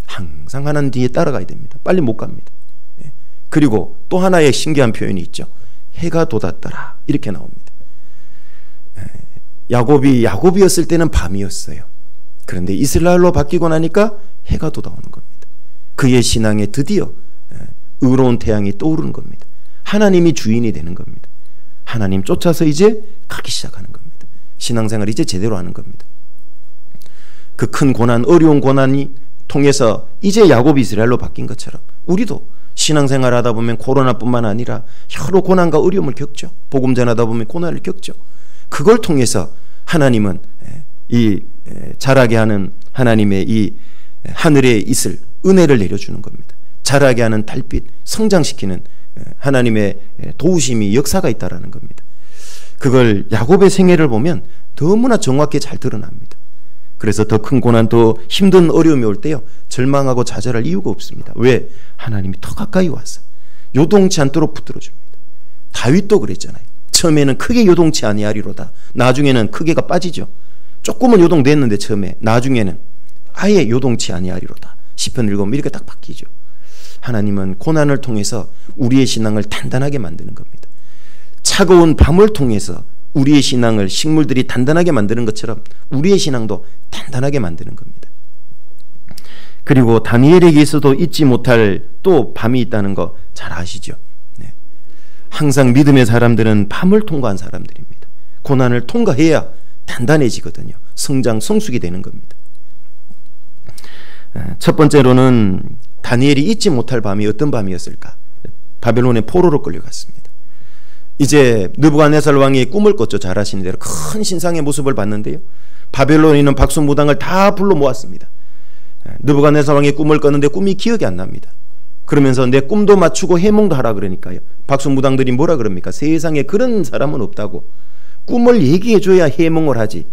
항상 하나님 뒤에 따라가야 됩니다. 빨리 못 갑니다. 그리고 또 하나의 신기한 표현이 있죠. 해가 돋았더라. 이렇게 나옵니다. 야곱이었을 때는 밤이었어요. 그런데 이스라엘로 바뀌고 나니까 해가 돋아오는 겁니다. 그의 신앙에 드디어 의로운 태양이 떠오르는 겁니다. 하나님이 주인이 되는 겁니다. 하나님 쫓아서 이제 가기 시작하는 겁니다. 신앙생활 이제 제대로 하는 겁니다. 그 큰 고난, 어려운 고난이 통해서 이제 야곱이 이스라엘로 바뀐 것처럼 우리도 신앙생활 하다 보면 코로나뿐만 아니라 여러 고난과 어려움을 겪죠. 복음 전하다 보면 고난을 겪죠. 그걸 통해서 하나님은 이 자라게 하는 하나님의 이 하늘에 있을 은혜를 내려주는 겁니다. 자라게 하는 달빛, 성장시키는 하나님의 도우심이 역사가 있다라는 겁니다. 그걸 야곱의 생애를 보면 너무나 정확히 잘 드러납니다. 그래서 더 큰 고난, 더 힘든 어려움이 올 때요 절망하고 좌절할 이유가 없습니다. 왜? 하나님이 더 가까이 와서 요동치 않도록 붙들어줍니다. 다윗도 그랬잖아요. 처음에는 크게 요동치 아니하리로다. 나중에는 크게가 빠지죠. 조금은 요동됐는데 처음에, 나중에는 아예 요동치 아니하리로다. 시편 읽으면 이렇게 딱 바뀌죠. 하나님은 고난을 통해서 우리의 신앙을 단단하게 만드는 겁니다. 차가운 밤을 통해서 우리의 신앙을 식물들이 단단하게 만드는 것처럼 우리의 신앙도 단단하게 만드는 겁니다. 그리고 다니엘에게 있어도 잊지 못할 또 밤이 있다는 거 잘 아시죠? 네. 항상 믿음의 사람들은 밤을 통과한 사람들입니다. 고난을 통과해야 단단해지거든요. 성장, 성숙이 되는 겁니다. 첫 번째로는 다니엘이 잊지 못할 밤이 어떤 밤이었을까? 바벨론의 포로로 끌려갔습니다. 이제 느부갓네살 왕이 꿈을 꿨죠. 잘 아시는 대로 큰 신상의 모습을 봤는데요, 바벨론에 있는 박수무당을 다 불러 모았습니다. 느부갓네살 왕이 꿈을 꿨는데 꿈이 기억이 안 납니다. 그러면서 내 꿈도 맞추고 해몽도 하라 그러니까요, 박수무당들이 뭐라 그럽니까? 세상에 그런 사람은 없다고. 꿈을 얘기해줘야 해몽을 하지.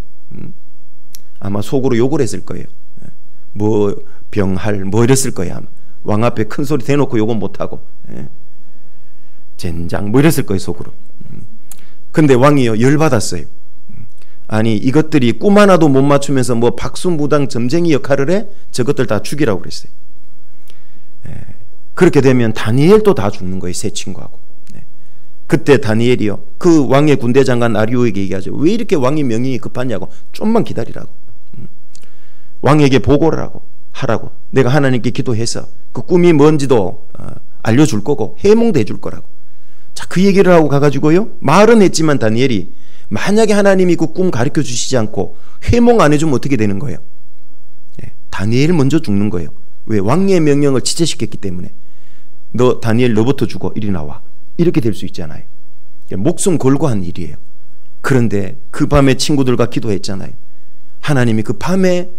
아마 속으로 욕을 했을 거예요. 뭐 병할 뭐 이랬을 거예요. 아마 왕 앞에 큰 소리 대놓고 욕은 못하고 젠장 뭐 이랬을 거예요, 속으로. 근데 왕이요 열받았어요. 아니 이것들이 꿈 하나도 못 맞추면서 뭐 박수무당 점쟁이 역할을 해? 저것들 다 죽이라고 그랬어요. 그렇게 되면 다니엘도 다 죽는 거예요, 세 친구하고. 그때 다니엘이요 그 왕의 군대 장관 아리오에게 얘기하죠. 왜 이렇게 왕이 명령이 급하냐고. 좀만 기다리라고. 왕에게 보고를 하라고. 내가 하나님께 기도해서 그 꿈이 뭔지도 알려줄 거고 해몽도 해줄 거라고. 자, 그 얘기를 하고 가가지고요, 말은 했지만 다니엘이 만약에 하나님이 그 꿈 가르쳐 주시지 않고 해몽 안 해주면 어떻게 되는 거예요? 다니엘 먼저 죽는 거예요. 왜? 왕의 명령을 지체시켰기 때문에. 너 다니엘 너부터 죽어, 이리 나와. 이렇게 될 수 있잖아요. 목숨 걸고 한 일이에요. 그런데 그 밤에 친구들과 기도했잖아요. 하나님이 그 밤에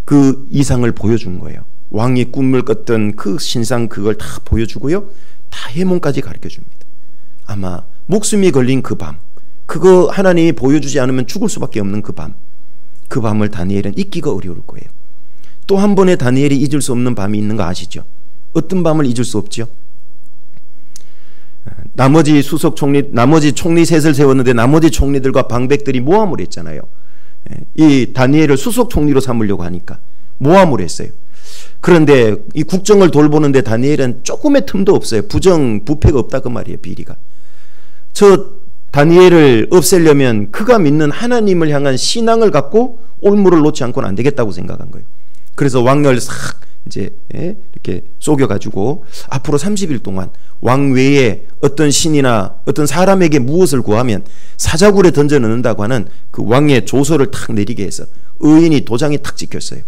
그 이상을 보여준 거예요. 왕이 꿈을 꿨던 그 신상 그걸 다 보여주고요, 다 해몽까지 가르쳐 줍니다. 아마 목숨이 걸린 그 밤, 그거 하나님이 보여주지 않으면 죽을 수밖에 없는 그 밤, 그 밤을 다니엘은 잊기가 어려울 거예요. 또 한 번에 다니엘이 잊을 수 없는 밤이 있는 거 아시죠? 어떤 밤을 잊을 수 없죠? 나머지 총리 셋을 세웠는데 나머지 총리들과 방백들이 모함을 했잖아요. 이 다니엘을 수석 총리로 삼으려고 하니까 모함을 했어요. 그런데 이 국정을 돌보는데 다니엘은 조금의 틈도 없어요. 부패가 없다 그 말이에요. 비리가. 저 다니엘을 없애려면 그가 믿는 하나님을 향한 신앙을 갖고 올무를 놓지 않고는 안 되겠다고 생각한 거예요. 그래서 왕을 싹 이제 이렇게 속여가지고 앞으로 30일 동안 왕 외에 어떤 신이나 어떤 사람에게 무엇을 구하면 사자굴에 던져 넣는다고 하는 그 왕의 조서를 탁 내리게 해서 의인이 도장이 탁 찍혔어요.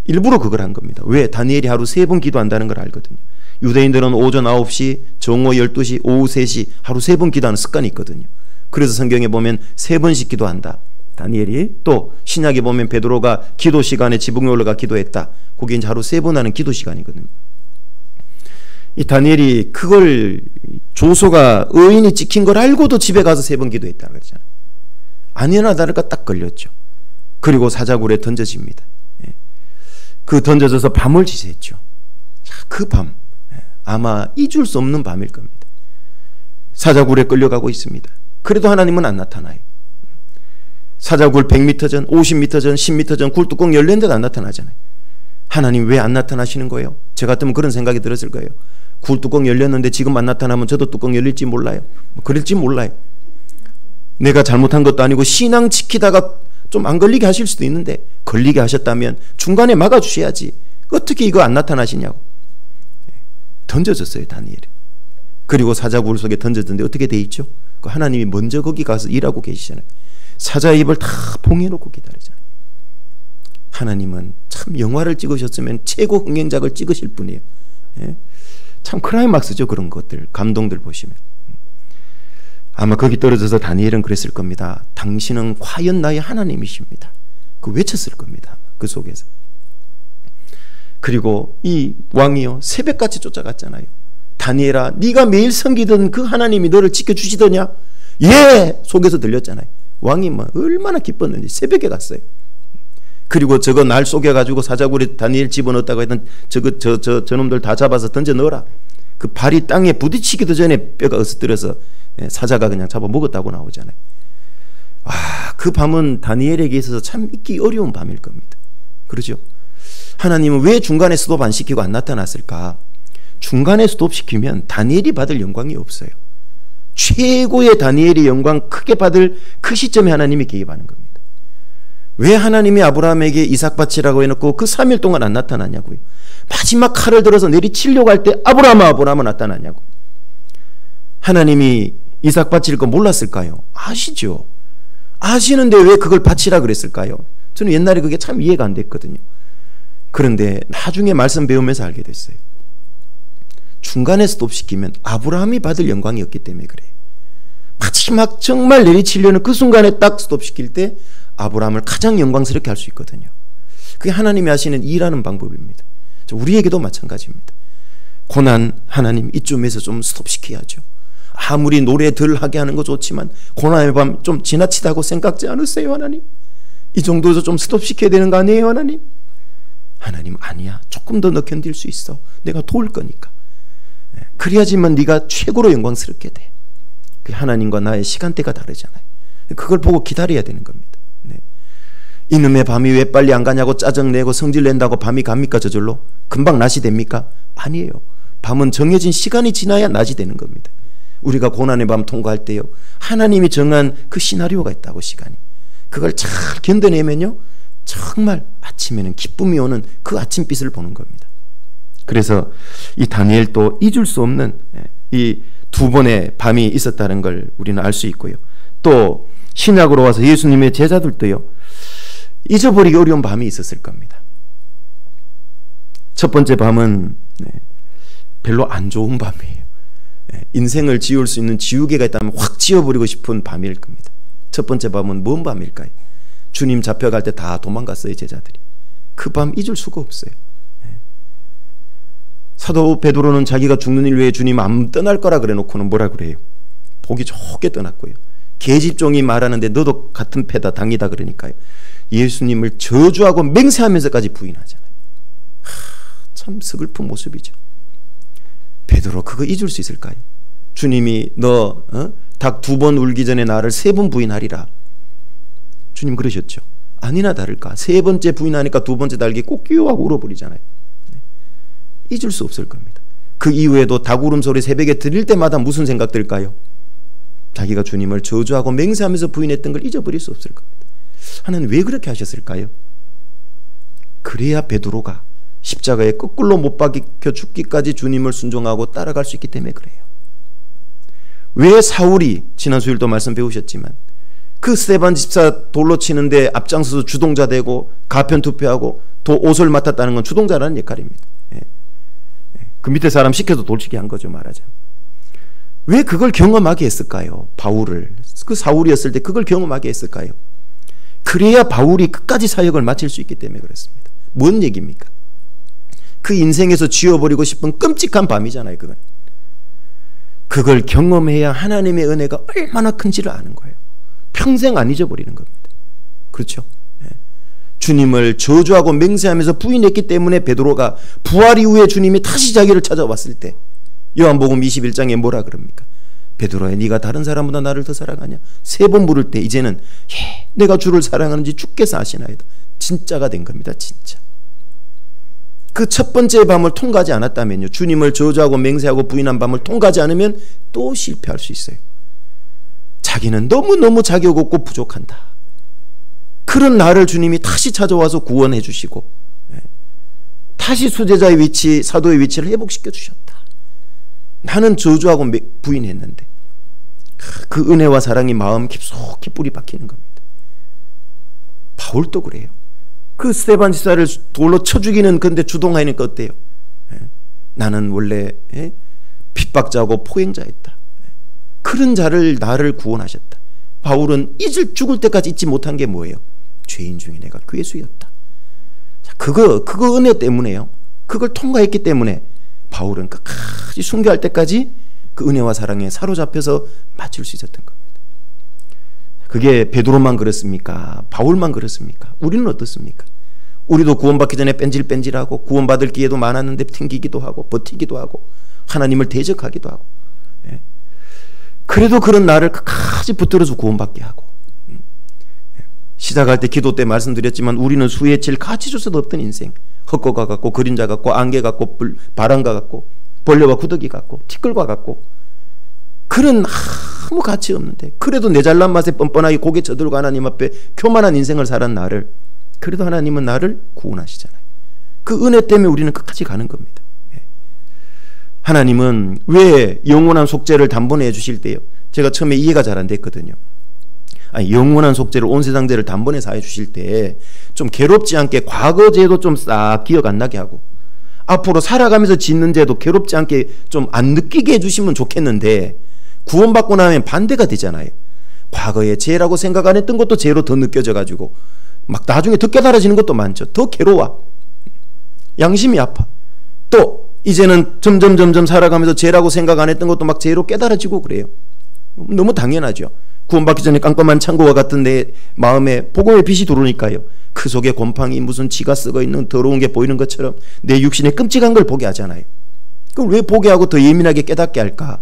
일부러 그걸 한 겁니다. 왜? 다니엘이 하루 3번 기도한다는 걸 알거든요. 유대인들은 오전 9시, 정오 12시, 오후 3시 하루 3번 기도하는 습관이 있거든요. 그래서 성경에 보면 3번씩 기도한다. 다니엘이 또 신약에 보면 베드로가 기도 시간에 지붕에 올라가 기도했다. 그게 이제 하루 3번 하는 기도 시간이거든요. 이 다니엘이 그걸 조서가 의인이 찍힌 걸 알고도 집에 가서 3번 기도했다 그랬잖아요. 아니나 다를까 딱 걸렸죠. 그리고 사자굴에 던져집니다. 그 던져져서 밤을 지새했죠. 그 밤 아마 잊을 수 없는 밤일 겁니다. 사자굴에 끌려가고 있습니다. 그래도 하나님은 안 나타나요. 사자굴 100m 전, 50m 전, 10m 전 굴뚜껑 열렸는데도 안 나타나잖아요. 하나님 왜 안 나타나시는 거예요? 저 같으면 그런 생각이 들었을 거예요. 굴뚜껑 열렸는데 지금 안 나타나면 저도 뚜껑 열릴지 몰라요. 그럴지 몰라요. 내가 잘못한 것도 아니고 신앙 지키다가 좀 안 걸리게 하실 수도 있는데 걸리게 하셨다면 중간에 막아주셔야지. 어떻게 이거 안 나타나시냐고. 던져졌어요, 다니엘이. 그리고 사자굴 속에 던졌는데 어떻게 돼 있죠? 하나님이 먼저 거기 가서 일하고 계시잖아요. 사자의 입을 다 봉해놓고 기다리잖아요. 하나님은 참 영화를 찍으셨으면 최고 흥행작을 찍으실 분이에요. 참 크라이막스죠. 그런 것들, 감동들 보시면. 아마 거기 떨어져서 다니엘은 그랬을 겁니다. 당신은 과연 나의 하나님이십니다. 그 외쳤을 겁니다. 그 속에서. 그리고 이 왕이요 새벽같이 쫓아갔잖아요. 다니엘아, 네가 매일 섬기던 그 하나님이 너를 지켜주시더냐? 예! 속에서 들렸잖아요. 왕이 뭐 얼마나 기뻤는지 새벽에 갔어요. 그리고 저거 날 속여가지고 사자굴에 다니엘 집어넣었다고 했던 저놈들 다 잡아서 던져 넣어라. 그 발이 땅에 부딪히기도 전에 뼈가 으스뜨려서 사자가 그냥 잡아 먹었다고 나오잖아요. 그 밤은 다니엘에게 있어서 참 잊기 어려운 밤일 겁니다. 그렇죠? 하나님은 왜 중간에 스톱 안 시키고 안 나타났을까? 중간에 스톱시키면 다니엘이 받을 영광이 없어요. 최고의 다니엘이 영광 크게 받을 그 시점에 하나님이 개입하는 겁니다. 왜 하나님이 아브라함에게 이삭 바치라고 해놓고 그 3일 동안 안 나타나냐고요. 마지막 칼을 들어서 내리치려고 할 때 아브라함아 나타나냐고. 하나님이 이삭 바칠 거 몰랐을까요? 아시죠. 아시는데 왜 그걸 바치라 그랬을까요? 저는 옛날에 그게 참 이해가 안 됐거든요. 그런데 나중에 말씀 배우면서 알게 됐어요. 중간에 스톱시키면 아브라함이 받을 영광이었기 때문에 그래요. 마지막 정말 내리치려는 그 순간에 딱 스톱시킬 때 아브라함을 가장 영광스럽게 할 수 있거든요. 그게 하나님이 하시는 일하는 방법입니다. 우리에게도 마찬가지입니다. 고난 하나님 이쯤에서 좀 스톱시켜야죠. 아무리 노래 덜 하게 하는 거 좋지만 고난의 밤 좀 지나치다고 생각지 않으세요 하나님? 이 정도에서 좀 스톱시켜야 되는 거 아니에요 하나님? 하나님 아니야. 조금 더 너 견딜 수 있어. 내가 도울 거니까. 그래야지만 네가 최고로 영광스럽게 돼. 하나님과 나의 시간대가 다르잖아요. 그걸 보고 기다려야 되는 겁니다. 네. 이놈의 밤이 왜 빨리 안 가냐고 짜증내고 성질낸다고 밤이 갑니까 저절로? 금방 낮이 됩니까? 아니에요. 밤은 정해진 시간이 지나야 낮이 되는 겁니다. 우리가 고난의 밤 통과할 때요, 하나님이 정한 그 시나리오가 있다고. 시간이 그걸 잘 견뎌내면요 정말 아침에는 기쁨이 오는 그 아침빛을 보는 겁니다. 그래서 이 다니엘도 잊을 수 없는 이 두 번의 밤이 있었다는 걸 우리는 알 수 있고요. 또 신약으로 와서 예수님의 제자들도요 잊어버리기 어려운 밤이 있었을 겁니다. 첫 번째 밤은 별로 안 좋은 밤이에요. 인생을 지울 수 있는 지우개가 있다면 확 지워버리고 싶은 밤일 겁니다. 첫 번째 밤은 뭔 밤일까요? 주님 잡혀갈 때 다 도망갔어요 제자들이. 그 밤 잊을 수가 없어요. 사도 베드로는 자기가 죽는 일 외에 주님 안 떠날 거라 그래 놓고는 뭐라 그래요? 보기 좋게 떠났고요. 계집종이 말하는데 너도 같은 패다 당이다 그러니까요. 예수님을 저주하고 맹세하면서까지 부인하잖아요. 참 서글픈 모습이죠. 베드로 그거 잊을 수 있을까요? 주님이 너 닭 2번 울기 전에 나를 3번 부인하리라. 주님 그러셨죠. 아니나 다를까 3번째 부인하니까 2번째 달기 꼭 끼워하고 울어버리잖아요. 잊을 수 없을 겁니다. 그 이후에도 닭 울음소리 새벽에 들릴 때마다 무슨 생각 들까요? 자기가 주님을 저주하고 맹세하면서 부인했던 걸 잊어버릴 수 없을 겁니다. 하나님 왜 그렇게 하셨을까요? 그래야 베드로가 십자가에 거꾸로 못 박혀 죽기까지 주님을 순종하고 따라갈 수 있기 때문에 그래요. 왜 사울이 지난 수요일도 말씀 배우셨지만 그 스데반 집사 돌로 치는데 앞장서서 주동자 되고 가편투표하고 또 옷을 맡았다는 건 주동자라는 역할입니다. 그 밑에 사람 시켜서 돌치게 한 거죠 말하자면. 왜 그걸 경험하게 했을까요? 바울을 그 사울이었을 때 그걸 경험하게 했을까요? 그래야 바울이 끝까지 사역을 마칠 수 있기 때문에 그렇습니다. 뭔 얘기입니까? 그 인생에서 지워버리고 싶은 끔찍한 밤이잖아요. 그걸 경험해야 하나님의 은혜가 얼마나 큰지를 아는 거예요. 평생 안 잊어버리는 겁니다. 그렇죠? 주님을 저주하고 맹세하면서 부인했기 때문에 베드로가 부활 이후에 주님이 다시 자기를 찾아왔을 때 요한복음 21장에 뭐라 그럽니까? 베드로야 네가 다른 사람보다 나를 더 사랑하냐? 3번 물을 때 이제는 내가 주를 사랑하는지 주께서 아시나이다. 진짜가 된 겁니다. 진짜. 그 첫 번째 밤을 통과하지 않았다면요, 주님을 저주하고 맹세하고 부인한 밤을 통과하지 않으면 또 실패할 수 있어요. 자기는 너무너무 자격 없고 부족한다. 그런 나를 주님이 다시 찾아와서 구원해 주시고 다시 수제자의 위치, 사도의 위치를 회복시켜 주셨다. 나는 저주하고 부인했는데 그 은혜와 사랑이 마음 깊숙이 뿌리 박히는 겁니다. 바울도 그래요. 그 스데반 집사를 돌로 쳐 죽이는 건데 주동하니까 어때요? 나는 원래 핍박자고 포행자였다. 그런 자를 나를 구원하셨다. 바울은 죽을 때까지 잊지 못한 게 뭐예요? 죄인 중에 내가 괴수였다. 그거 은혜 때문에요. 그걸 통과했기 때문에 바울은 끝까지 순교할 때까지 그 은혜와 사랑에 사로잡혀서 마칠 수 있었던 겁니다. 그게 베드로만 그렇습니까? 바울만 그렇습니까? 우리는 어떻습니까? 우리도 구원받기 전에 뺀질뺀질하고 구원받을 기회도 많았는데 튕기기도 하고 버티기도 하고 하나님을 대적하기도 하고, 그래도 그런 나를 끝까지 붙들어서 구원받게 하고, 시작할 때 기도 때 말씀드렸지만 우리는 수의 질 가치 줄 수도 없던 인생, 헛것과 같고 그림자 같고 안개 같고 바람과 같고 벌레와 구더기 같고 티끌과 같고 그런 아무 가치 없는데 그래도 내 잘난 맛에 뻔뻔하게 고개 쳐들고 하나님 앞에 교만한 인생을 살은 나를 그래도 하나님은 나를 구원하시잖아요. 그 은혜 때문에 우리는 끝까지 가는 겁니다. 하나님은 왜 영원한 속죄를 단번에 해주실 때요? 제가 처음에 이해가 잘 안 됐거든요. 아니, 영원한 속죄를 온 세상 죄를 단번에 사해 주실 때 좀 괴롭지 않게 과거 죄도 좀 싹 기억 안 나게 하고 앞으로 살아가면서 짓는 죄도 괴롭지 않게 좀 안 느끼게 해주시면 좋겠는데 구원받고 나면 반대가 되잖아요. 과거의 죄라고 생각 안 했던 것도 죄로 더 느껴져 가지고 막 나중에 더 깨달아지는 것도 많죠. 더 괴로워. 양심이 아파. 또 이제는 점점 살아가면서 죄라고 생각 안 했던 것도 막 죄로 깨달아지고 그래요. 너무 당연하죠. 구원받기 전에 깜깜한 창고와 같은 내 마음에 복음의 빛이 들어오니까요. 그 속에 곰팡이 무슨 지가 썩어 있는 더러운 게 보이는 것처럼 내 육신에 끔찍한 걸 보게 하잖아요. 그걸 왜 보게 하고 더 예민하게 깨닫게 할까?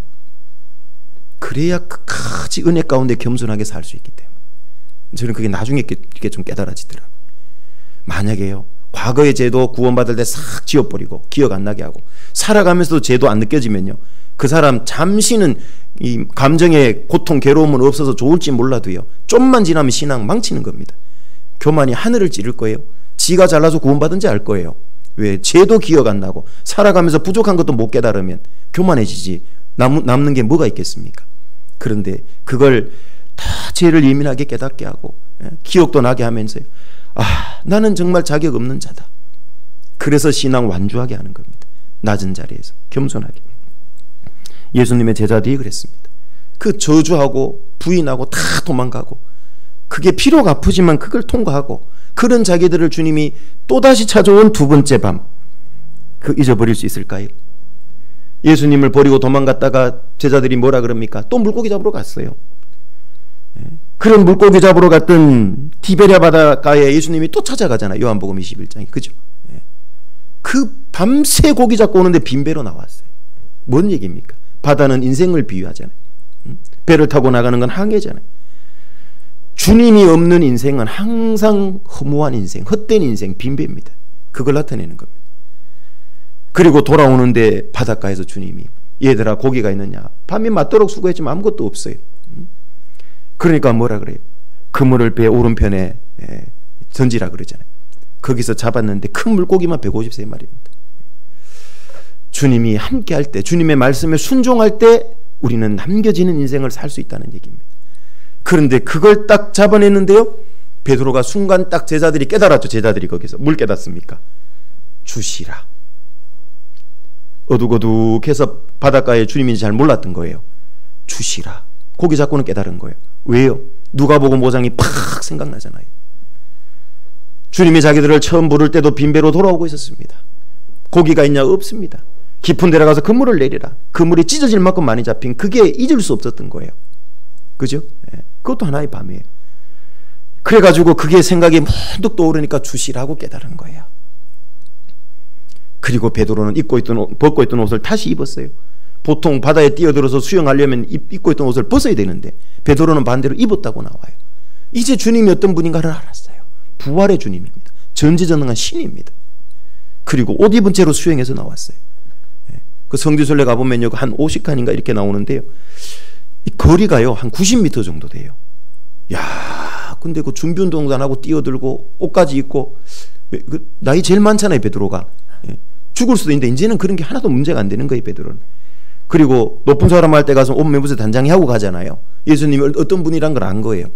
그래야 끝까지 은혜 가운데 겸손하게 살 수 있기 때문에. 저는 그게 나중에 이렇게 좀 깨달아지더라고요. 만약에요, 과거의 죄도 구원받을 때 싹 지워버리고 기억 안 나게 하고 살아가면서도 죄도 안 느껴지면요, 그 사람 잠시는 이 감정의 고통, 괴로움은 없어서 좋을지 몰라도요, 좀만 지나면 신앙 망치는 겁니다. 교만이 하늘을 찌를 거예요. 지가 잘나서 구원받은지 알 거예요. 왜? 죄도 기억 안 나고 살아가면서 부족한 것도 못 깨달으면 교만해지지 남는 게 뭐가 있겠습니까? 그런데 그걸 다 죄를 예민하게 깨닫게 하고 기억도 나게 하면서요, 아, 나는 정말 자격 없는 자다. 그래서 신앙 완주하게 하는 겁니다. 낮은 자리에서 겸손하게. 예수님의 제자들이 그랬습니다. 그 저주하고 부인하고 다 도망가고 그게 피로가 아프지만 그걸 통과하고 그런 자기들을 주님이 또다시 찾아온 두 번째 밤, 그 잊어버릴 수 있을까요? 예수님을 버리고 도망갔다가 제자들이 뭐라 그럽니까? 또 물고기 잡으러 갔어요. 그런 물고기 잡으러 갔던 티베리아 바닷가에 예수님이 또 찾아가잖아요. 요한복음 21장에. 그죠? 그 밤새 고기 잡고 오는데 빈배로 나왔어요. 뭔 얘기입니까? 바다는 인생을 비유하잖아요. 배를 타고 나가는 건 항해잖아요. 주님이 없는 인생은 항상 허무한 인생, 헛된 인생, 빈배입니다. 그걸 나타내는 겁니다. 그리고 돌아오는데 바닷가에서 주님이, 얘들아 고기가 있느냐? 밤이 맞도록 수고했지만 아무것도 없어요. 그러니까 뭐라 그래요? 그물을 배 오른편에 던지라 그러잖아요. 거기서 잡았는데 큰 물고기만 153마리입니다. 주님이 함께 할 때, 주님의 말씀에 순종할 때 우리는 남겨지는 인생을 살 수 있다는 얘기입니다. 그런데 그걸 딱 잡아냈는데요, 베드로가 순간 딱 제자들이 깨달았죠. 제자들이 거기서 뭘 깨닫습니까? 주시라. 어둑어둑해서 바닷가에 주님인지 잘 몰랐던 거예요. 주시라. 고기 잡고는 깨달은 거예요. 왜요? 누가복음 5장이 팍 생각나잖아요. 주님이 자기들을 처음 부를 때도 빈배로 돌아오고 있었습니다. 고기가 있냐? 없습니다. 깊은 데 가서 그물을 내리라. 그물이 찢어질 만큼 많이 잡힌, 그게 잊을 수 없었던 거예요. 그죠? 그것도 하나의 밤이에요. 그래가지고 그게 생각이 문득 떠오르니까 주시라고 깨달은 거예요. 그리고 베드로는 벗고 있던 옷을 다시 입었어요. 보통 바다에 뛰어들어서 수영하려면 입고 있던 옷을 벗어야 되는데 베드로는 반대로 입었다고 나와요. 이제 주님이 어떤 분인가를 알았어요. 부활의 주님입니다. 전지전능한 신입니다. 그리고 옷 입은 채로 수영해서 나왔어요. 그 성지순례 가보면요, 한 50칸인가 이렇게 나오는데요, 이 거리가요 한 90m 정도 돼요. 야, 근데 그 준비운동도 안 하고 뛰어들고 옷까지 입고, 그 나이 제일 많잖아요 베드로가. 죽을 수도 있는데 이제는 그런 게 하나도 문제가 안 되는 거예요 베드로는. 그리고 높은 사람 할 때 가서 옷 매부새 단장이 하고 가잖아요. 예수님이 어떤 분이란 걸 안 거예요.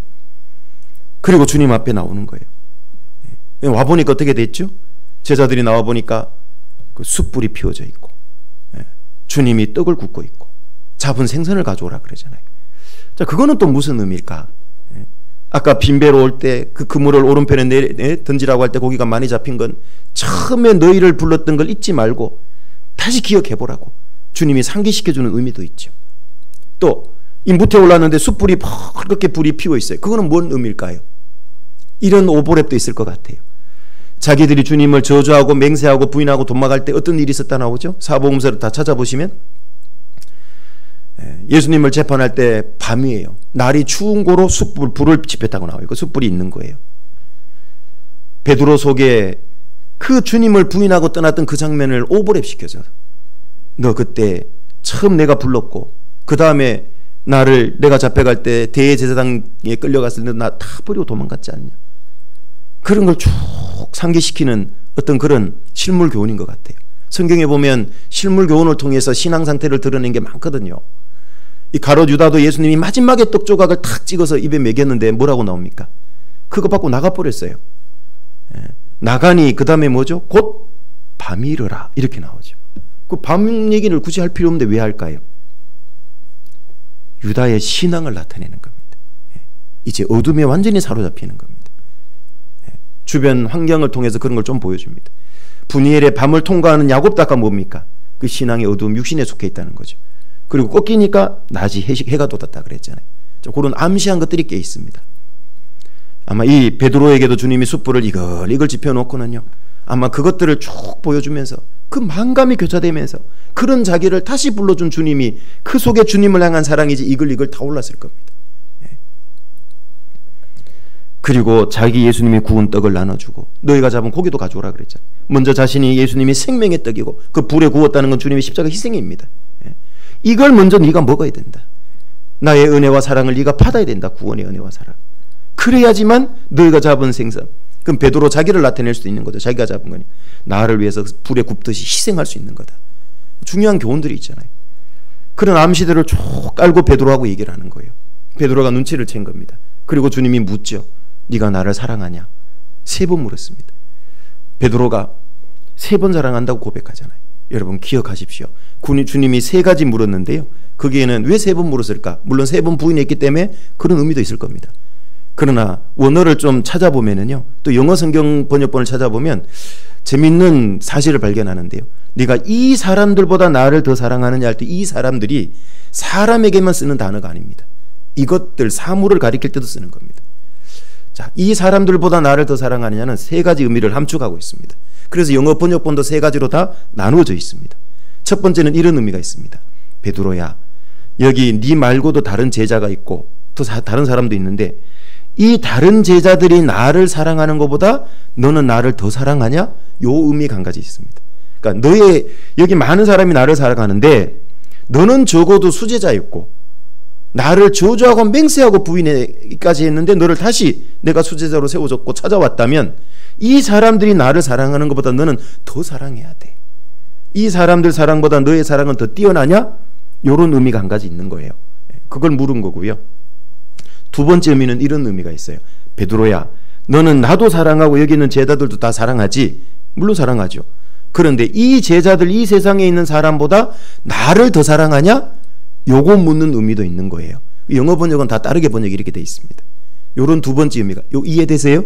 그리고 주님 앞에 나오는 거예요. 와보니까 어떻게 됐죠? 제자들이 나와보니까 그 숯불이 피워져 있고, 주님이 떡을 굽고 있고, 잡은 생선을 가져오라 그러잖아요. 자, 그거는 또 무슨 의미일까? 아까 빈배로 올 때 그 그물을 오른편에 던지라고 할 때 고기가 많이 잡힌 건 처음에 너희를 불렀던 걸 잊지 말고 다시 기억해보라고 주님이 상기시켜주는 의미도 있죠. 또 이 무태 올랐는데 숯불이 펄겋게 불이 피워 있어요. 그거는 뭔 의미일까요? 이런 오버랩도 있을 것 같아요. 자기들이 주님을 저주하고 맹세하고 부인하고 도망갈 때 어떤 일이 있었다 나오죠? 사복음서를 다 찾아보시면 예수님을 재판할 때 밤이에요. 날이 추운 고로 불을 지폈다고 나와요. 그 숯불이 있는 거예요. 베드로 속에 그 주님을 부인하고 떠났던 그 장면을 오버랩 시켜서, 너 그때 처음 내가 불렀고 그 다음에 나를 내가 잡혀갈 때 대제사장에 끌려갔을 때 나 다 버리고 도망갔지 않냐. 그런 걸 쭉 상기시키는 어떤 그런 실물 교훈인 것 같아요. 성경에 보면 실물 교훈을 통해서 신앙 상태를 드러낸 게 많거든요. 이 가롯 유다도 예수님이 마지막에 떡 조각을 탁 찍어서 입에 먹였는데 뭐라고 나옵니까? 그거 받고 나가버렸어요. 나가니 그 다음에 뭐죠? 곧 밤이 이르라 이렇게 나오죠. 그 밤 얘기를 굳이 할 필요 없는데 왜 할까요? 유다의 신앙을 나타내는 겁니다. 이제 어둠에 완전히 사로잡히는 겁니다. 주변 환경을 통해서 그런 걸 좀 보여줍니다. 분이엘의 밤을 통과하는 야곱도 아까 뭡니까? 그 신앙의 어두움, 육신에 속해 있다는 거죠. 그리고 꺾이니까 낮이 해가 돋았다 그랬잖아요. 그런 암시한 것들이 꽤 있습니다. 아마 이 베드로에게도 주님이 숯불을 이글 지펴놓고는요, 아마 그것들을 쭉 보여주면서 그 만감이 교차되면서 그런 자기를 다시 불러준 주님이 그 속에 주님을 향한 사랑이지 이글이글 타올랐을 겁니다. 그리고 자기 예수님이 구운 떡을 나눠주고 너희가 잡은 고기도 가져오라 그랬잖아요. 먼저 자신이 예수님이 생명의 떡이고 그 불에 구웠다는 건 주님의 십자가 희생입니다. 이걸 먼저 네가 먹어야 된다. 나의 은혜와 사랑을 네가 받아야 된다. 구원의 은혜와 사랑. 그래야지만 너희가 잡은 생선. 그럼 베드로 자기를 나타낼 수 있는 거죠. 자기가 잡은 거니 나를 위해서 불에 굽듯이 희생할 수 있는 거다. 중요한 교훈들이 있잖아요. 그런 암시들을 쭉 깔고 베드로하고 얘기를 하는 거예요. 베드로가 눈치를 챈 겁니다. 그리고 주님이 묻죠. 네가 나를 사랑하냐? 3번 물었습니다. 베드로가 3번 사랑한다고 고백하잖아요. 여러분 기억하십시오. 주님이 3가지 물었는데요. 거기에는 왜 3번 물었을까? 물론 3번 부인했기 때문에 그런 의미도 있을 겁니다. 그러나 원어를 좀 찾아보면은요, 또 영어 성경 번역본을 찾아보면 재밌는 사실을 발견하는데요. 네가 이 사람들보다 나를 더 사랑하느냐 할 때 이 사람들이 사람에게만 쓰는 단어가 아닙니다. 이것들 사물을 가리킬 때도 쓰는 겁니다. 자, 이 사람들보다 나를 더 사랑하느냐는 3가지 의미를 함축하고 있습니다. 그래서 영어 번역본도 3가지로 다 나누어져 있습니다. 첫 번째는 이런 의미가 있습니다. 베드로야, 여기 네 말고도 다른 제자가 있고 또 다른 사람도 있는데 이 다른 제자들이 나를 사랑하는 것보다 너는 나를 더 사랑하냐? 요 의미가 한 가지 있습니다. 그러니까 여기 많은 사람이 나를 사랑하는데 너는 적어도 수제자였고 나를 저주하고 맹세하고 부인까지 했는데 너를 다시 내가 수제자로 세워줬고 찾아왔다면 이 사람들이 나를 사랑하는 것보다 너는 더 사랑해야 돼. 이 사람들 사랑보다 너의 사랑은 더 뛰어나냐? 이런 의미가 한 가지 있는 거예요. 그걸 물은 거고요. 두 번째 의미는 이런 의미가 있어요. 베드로야, 너는 나도 사랑하고 여기 있는 제자들도 다 사랑하지. 물론 사랑하죠. 그런데 이 제자들, 이 세상에 있는 사람보다 나를 더 사랑하냐? 요거 묻는 의미도 있는 거예요. 영어 번역은 다 다르게 번역이 이렇게 돼 있습니다. 요런 두 번째 의미가, 이해되세요?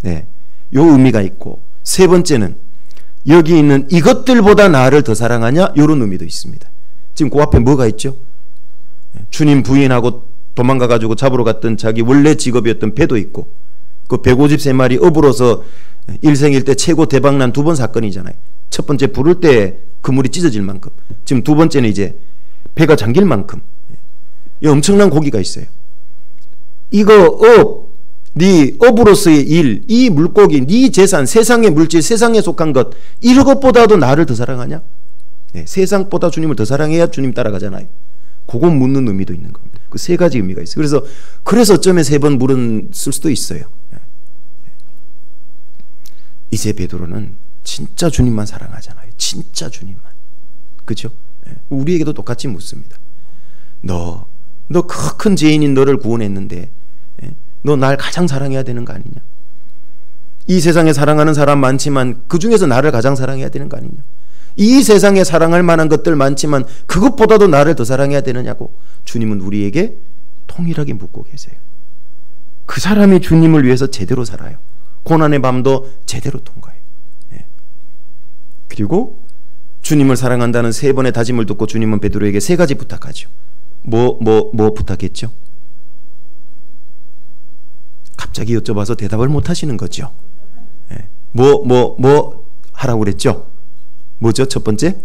네. 요 의미가 있고, 3번째는 여기 있는 이것들보다 나를 더 사랑하냐? 요런 의미도 있습니다. 지금 그 앞에 뭐가 있죠? 주님 부인하고 도망가가지고 잡으러 갔던 자기 원래 직업이었던 배도 있고, 그 153마리 업으로서 일생일 때 최고 대박난 2번 사건이잖아요. 첫 번째 부를 때 그물이 찢어질 만큼, 지금 두 번째는 이제 배가 잠길 만큼 이 엄청난 고기가 있어요. 이거 네 업으로서의 일, 이 물고기, 네 재산, 세상의 물질, 세상에 속한 것, 이것보다도 나를 더 사랑하냐? 네, 세상보다 주님을 더 사랑해야 주님 따라가잖아요. 그건 묻는 의미도 있는 겁니다. 그 3가지 의미가 있어요. 그래서 어쩌면 3번 물었을 수도 있어요. 이제 베드로는 진짜 주님만 사랑하잖아요. 진짜 주님만. 그죠? 우리에게도 똑같이 묻습니다. 너 큰 죄인인 너를 구원했는데 너 날 가장 사랑해야 되는 거 아니냐? 이 세상에 사랑하는 사람 많지만 그 중에서 나를 가장 사랑해야 되는 거 아니냐? 이 세상에 사랑할 만한 것들 많지만 그것보다도 나를 더 사랑해야 되느냐고 주님은 우리에게 통일하게 묻고 계세요. 그 사람이 주님을 위해서 제대로 살아요. 고난의 밤도 제대로 통과해요. 그리고 주님을 사랑한다는 3번의 다짐을 듣고 주님은 베드로에게 3가지 부탁하죠. 뭐 부탁했죠? 갑자기 여쭤봐서 대답을 못 하시는 거죠. 뭐 하라고 그랬죠? 뭐죠? 첫 번째?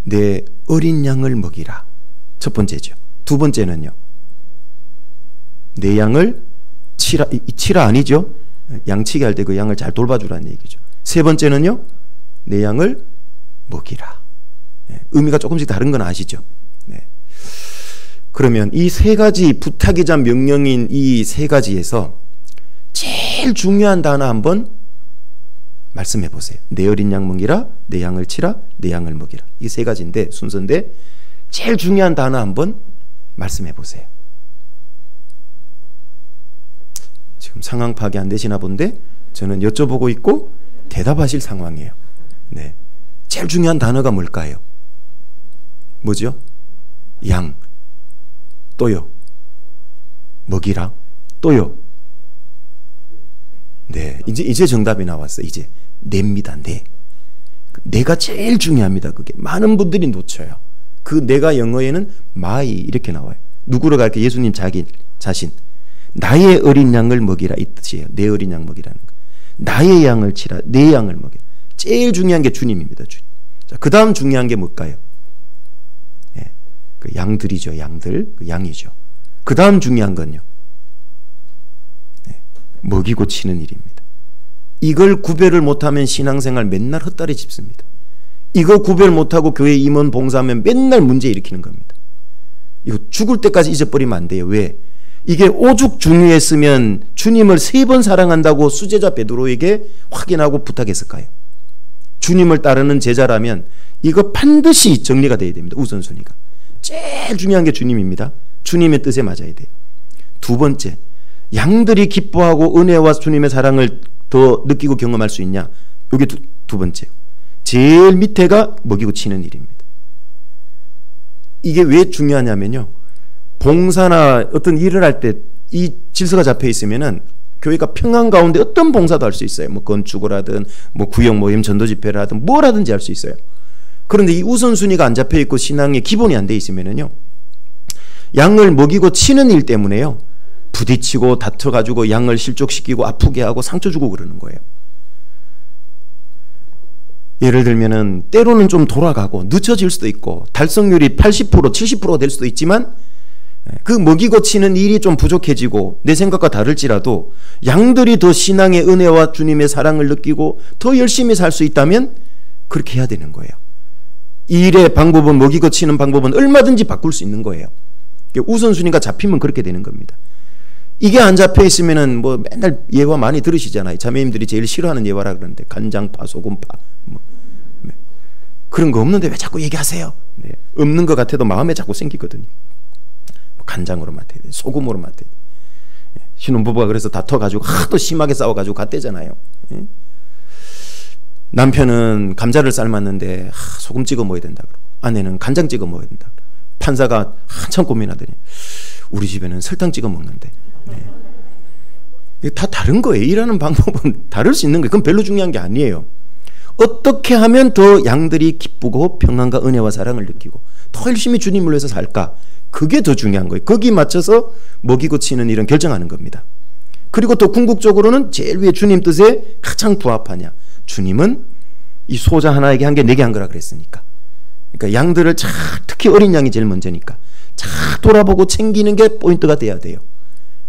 내 어린 양을 먹이라. 첫 번째죠. 두 번째는요. 내 양을 치라 아니죠? 양치기 할 때 그 양을 잘 돌봐주라는 얘기죠. 3번째는요. 내 양을 먹이라. 의미가 조금씩 다른 건 아시죠? 네. 그러면 이 세 가지 부탁이자 명령인 이 세 가지에서 제일 중요한 단어 한번 말씀해 보세요. 내 어린 양 먹이라, 내 양을 치라, 내 양을 먹이라. 이 세 가지인데 순서인데 제일 중요한 단어 한번 말씀해 보세요. 지금 상황 파악이 안 되시나 본데 저는 여쭤보고 있고 대답하실 상황이에요. 네. 제일 중요한 단어가 뭘까요? 뭐죠? 양. 또요. 먹이라. 또요. 네. 이제 정답이 나왔어요. 이제 내입니다. 내. 내가 제일 중요합니다. 그게 많은 분들이 놓쳐요. 그 내가 영어에는 my 이렇게 나와요. 누구를 가르쳐? 예수님 자신. 나의 어린 양을 먹이라 이 뜻이에요. 내 어린 양 먹이라는 거. 나의 양을 치라. 내 양을 먹이라. 제일 중요한 게 주님입니다. 주님. 자, 그 다음 중요한 게 뭘까요? 예, 그 양들이죠. 양들. 그 양이죠. 그 다음 중요한 건요. 예, 먹이고 치는 일입니다. 이걸 구별을 못하면 신앙생활 맨날 헛다리 짚습니다. 이거 구별 못하고 교회 임원 봉사하면 맨날 문제 일으키는 겁니다. 이거 죽을 때까지 잊어버리면 안 돼요. 왜? 이게 오죽 중요했으면 주님을 3번 사랑한다고 수제자 베드로에게 확인하고 부탁했을까요? 주님을 따르는 제자라면 이거 반드시 정리가 돼야 됩니다. 우선순위가. 제일 중요한 게 주님입니다. 주님의 뜻에 맞아야 돼요. 두 번째, 양들이 기뻐하고 은혜와 주님의 사랑을 더 느끼고 경험할 수 있냐? 이게 두 번째. 제일 밑에가 먹이고 치는 일입니다. 이게 왜 중요하냐면요. 봉사나 어떤 일을 할 때 이 질서가 잡혀 있으면은 교회가 평안 가운데 어떤 봉사도 할 수 있어요. 뭐 건축을 하든 뭐 구역 모임 전도 집회를 하든 뭘 하든지 할 수 있어요. 그런데 이 우선순위가 안 잡혀 있고 신앙의 기본이 안 돼 있으면은요. 양을 먹이고 치는 일 때문에요. 부딪히고 다퉈가지고 양을 실족시키고 아프게 하고 상처 주고 그러는 거예요. 예를 들면은 때로는 좀 돌아가고 늦춰질 수도 있고 달성률이 80% 70%가 될 수도 있지만 그 먹이고 치는 일이 좀 부족해지고 내 생각과 다를지라도 양들이 더 신앙의 은혜와 주님의 사랑을 느끼고 더 열심히 살 수 있다면 그렇게 해야 되는 거예요. 이 일의 방법은 먹이고 치는 방법은 얼마든지 바꿀 수 있는 거예요. 우선순위가 잡히면 그렇게 되는 겁니다. 이게 안 잡혀 있으면은 뭐 맨날 예화 많이 들으시잖아요. 자매님들이 제일 싫어하는 예화라 그러는데 간장파, 소금파 뭐 그런 거 없는데 왜 자꾸 얘기하세요? 네. 없는 것 같아도 마음에 자꾸 생기거든요. 간장으로 맡아야 돼, 소금으로 맡아야 돼. 신혼부부가 그래서 다퉈가지고 하도 심하게 싸워가지고 갔대잖아요. 남편은 감자를 삶았는데 소금 찍어 먹어야 된다 그러고 아내는 간장 찍어 먹어야 된다. 판사가 한참 고민하더니 우리 집에는 설탕 찍어 먹는데. 네. 다 다른 거예요. 일하는 방법은 다를 수 있는 거예요. 그건 별로 중요한 게 아니에요. 어떻게 하면 더 양들이 기쁘고 평안과 은혜와 사랑을 느끼고 더 열심히 주님을 위해서 살까? 그게 더 중요한 거예요. 거기 맞춰서 먹이고 치는 일은 결정하는 겁니다. 그리고 또 궁극적으로는 제일 위에 주님 뜻에 가장 부합하냐. 주님은 이 소자 하나에게 한 개, 4개 한 거라 그랬으니까. 그러니까 양들을 특히 어린 양이 제일 먼저니까 잘 돌아보고 챙기는 게 포인트가 돼야 돼요.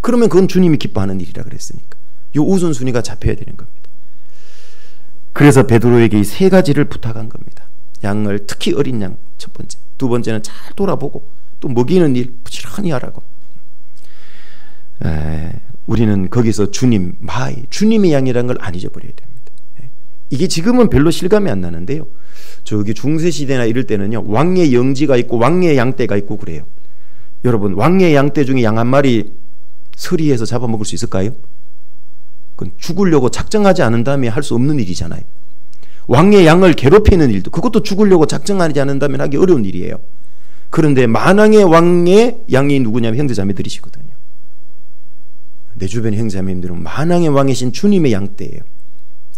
그러면 그건 주님이 기뻐하는 일이라 그랬으니까. 이 우선순위가 잡혀야 되는 겁니다. 그래서 베드로에게 이 3가지를 부탁한 겁니다. 양을 특히 어린 양 첫 번째, 두 번째는 잘 돌아보고 또 먹이는 일 부지런히 하라고. 우리는 거기서 주님의 양이라는 걸 안 잊어버려야 됩니다. 이게 지금은 별로 실감이 안 나는데요. 저기 중세시대나 이럴 때는요. 왕의 영지가 있고 왕의 양떼가 있고 그래요. 여러분 왕의 양떼 중에 양 한 마리 서리해서 잡아먹을 수 있을까요? 그건 죽으려고 작정하지 않은 다음에 할 수 없는 일이잖아요. 왕의 양을 괴롭히는 일도 그것도 죽으려고 작정하지 않는다면 하기 어려운 일이에요. 그런데 만왕의 왕의 양이 누구냐면 형제자매들이시거든요. 내 주변의 형제자매님들은 만왕의 왕이신 주님의 양떼예요.